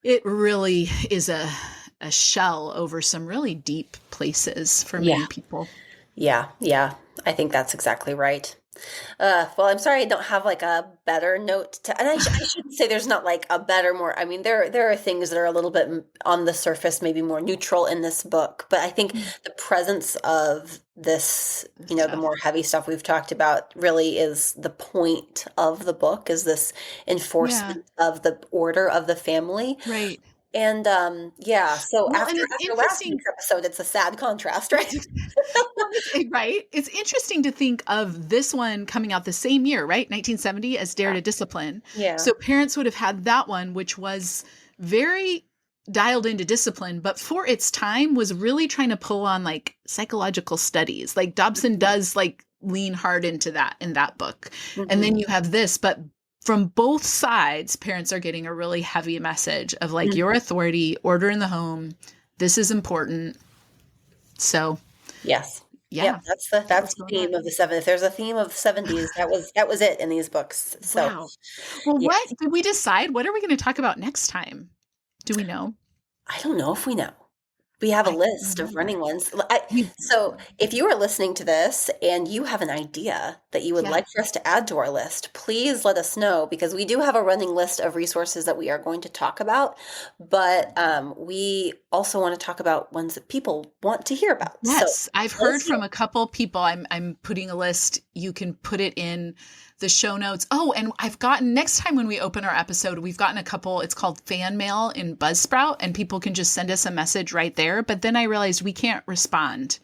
it really is a shell over some really deep places for many people. Yeah. I think that's exactly right. Well, I'm sorry I don't have like a better note to, and I shouldn't say there's not like a better, more, I mean, there are things that are a little bit on the surface, maybe more neutral in this book, but I think the presence of this, you know, the more heavy stuff we've talked about really is the point of the book, is this enforcement of the order of the family. Right. And so after last week's episode, it's a sad contrast, right? Right. It's interesting to think of this one coming out the same year, right? 1970, as Dare to Discipline. Yeah. So parents would have had that one, which was very dialed into discipline, but for its time was really trying to pull on like psychological studies. Like Dobson does like lean hard into that in that book. And then you have this, but from both sides, parents are getting a really heavy message of like your authority, order in the home. This is important. So, yes. Yeah, that's the theme of the 70s. If there's a theme of the 70s, that was it in these books. So, wow. Well, what did we decide? What are we going to talk about next time? Do we know? I don't know if we know. We have a list of running ones. So if you are listening to this and you have an idea that you would like for us to add to our list, please let us know, because we do have a running list of resources that we are going to talk about. But we also want to talk about ones that people want to hear about. Yes, so, I've heard from a couple people. I'm putting a list. You can put it in the show notes. Oh, and I've gotten, next time when we open our episode, we've gotten a couple, it's called fan mail in Buzzsprout, and people can just send us a message right there. But then I realized we can't respond.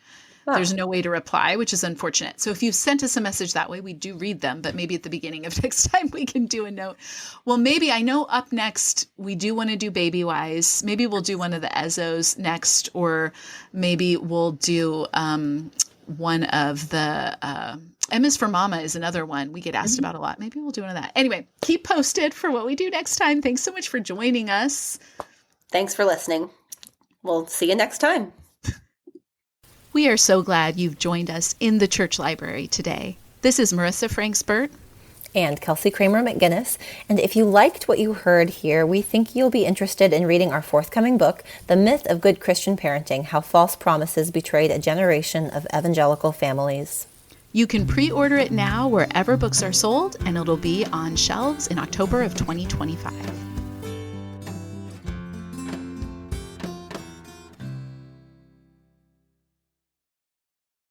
There's no way to reply, which is unfortunate. So if you sent us a message that way, we do read them, but maybe at the beginning of next time we can do a note. Well, maybe, I know up next, we do want to do Baby Wise. Maybe we'll do one of the Ezzos next, or maybe we'll do one of the M is for Mama is another one we get asked about a lot. Maybe we'll do one of that. Anyway, keep posted for what we do next time. Thanks so much for joining us. Thanks for listening. We'll see you next time. We are so glad you've joined us in the church library today. This is Marissa Franksburt and Kelsey Kramer McGinnis. And if you liked what you heard here, we think you'll be interested in reading our forthcoming book, The Myth of Good Christian Parenting: How False Promises Betrayed a Generation of Evangelical Families. You can pre-order it now wherever books are sold, and it'll be on shelves in October of 2025.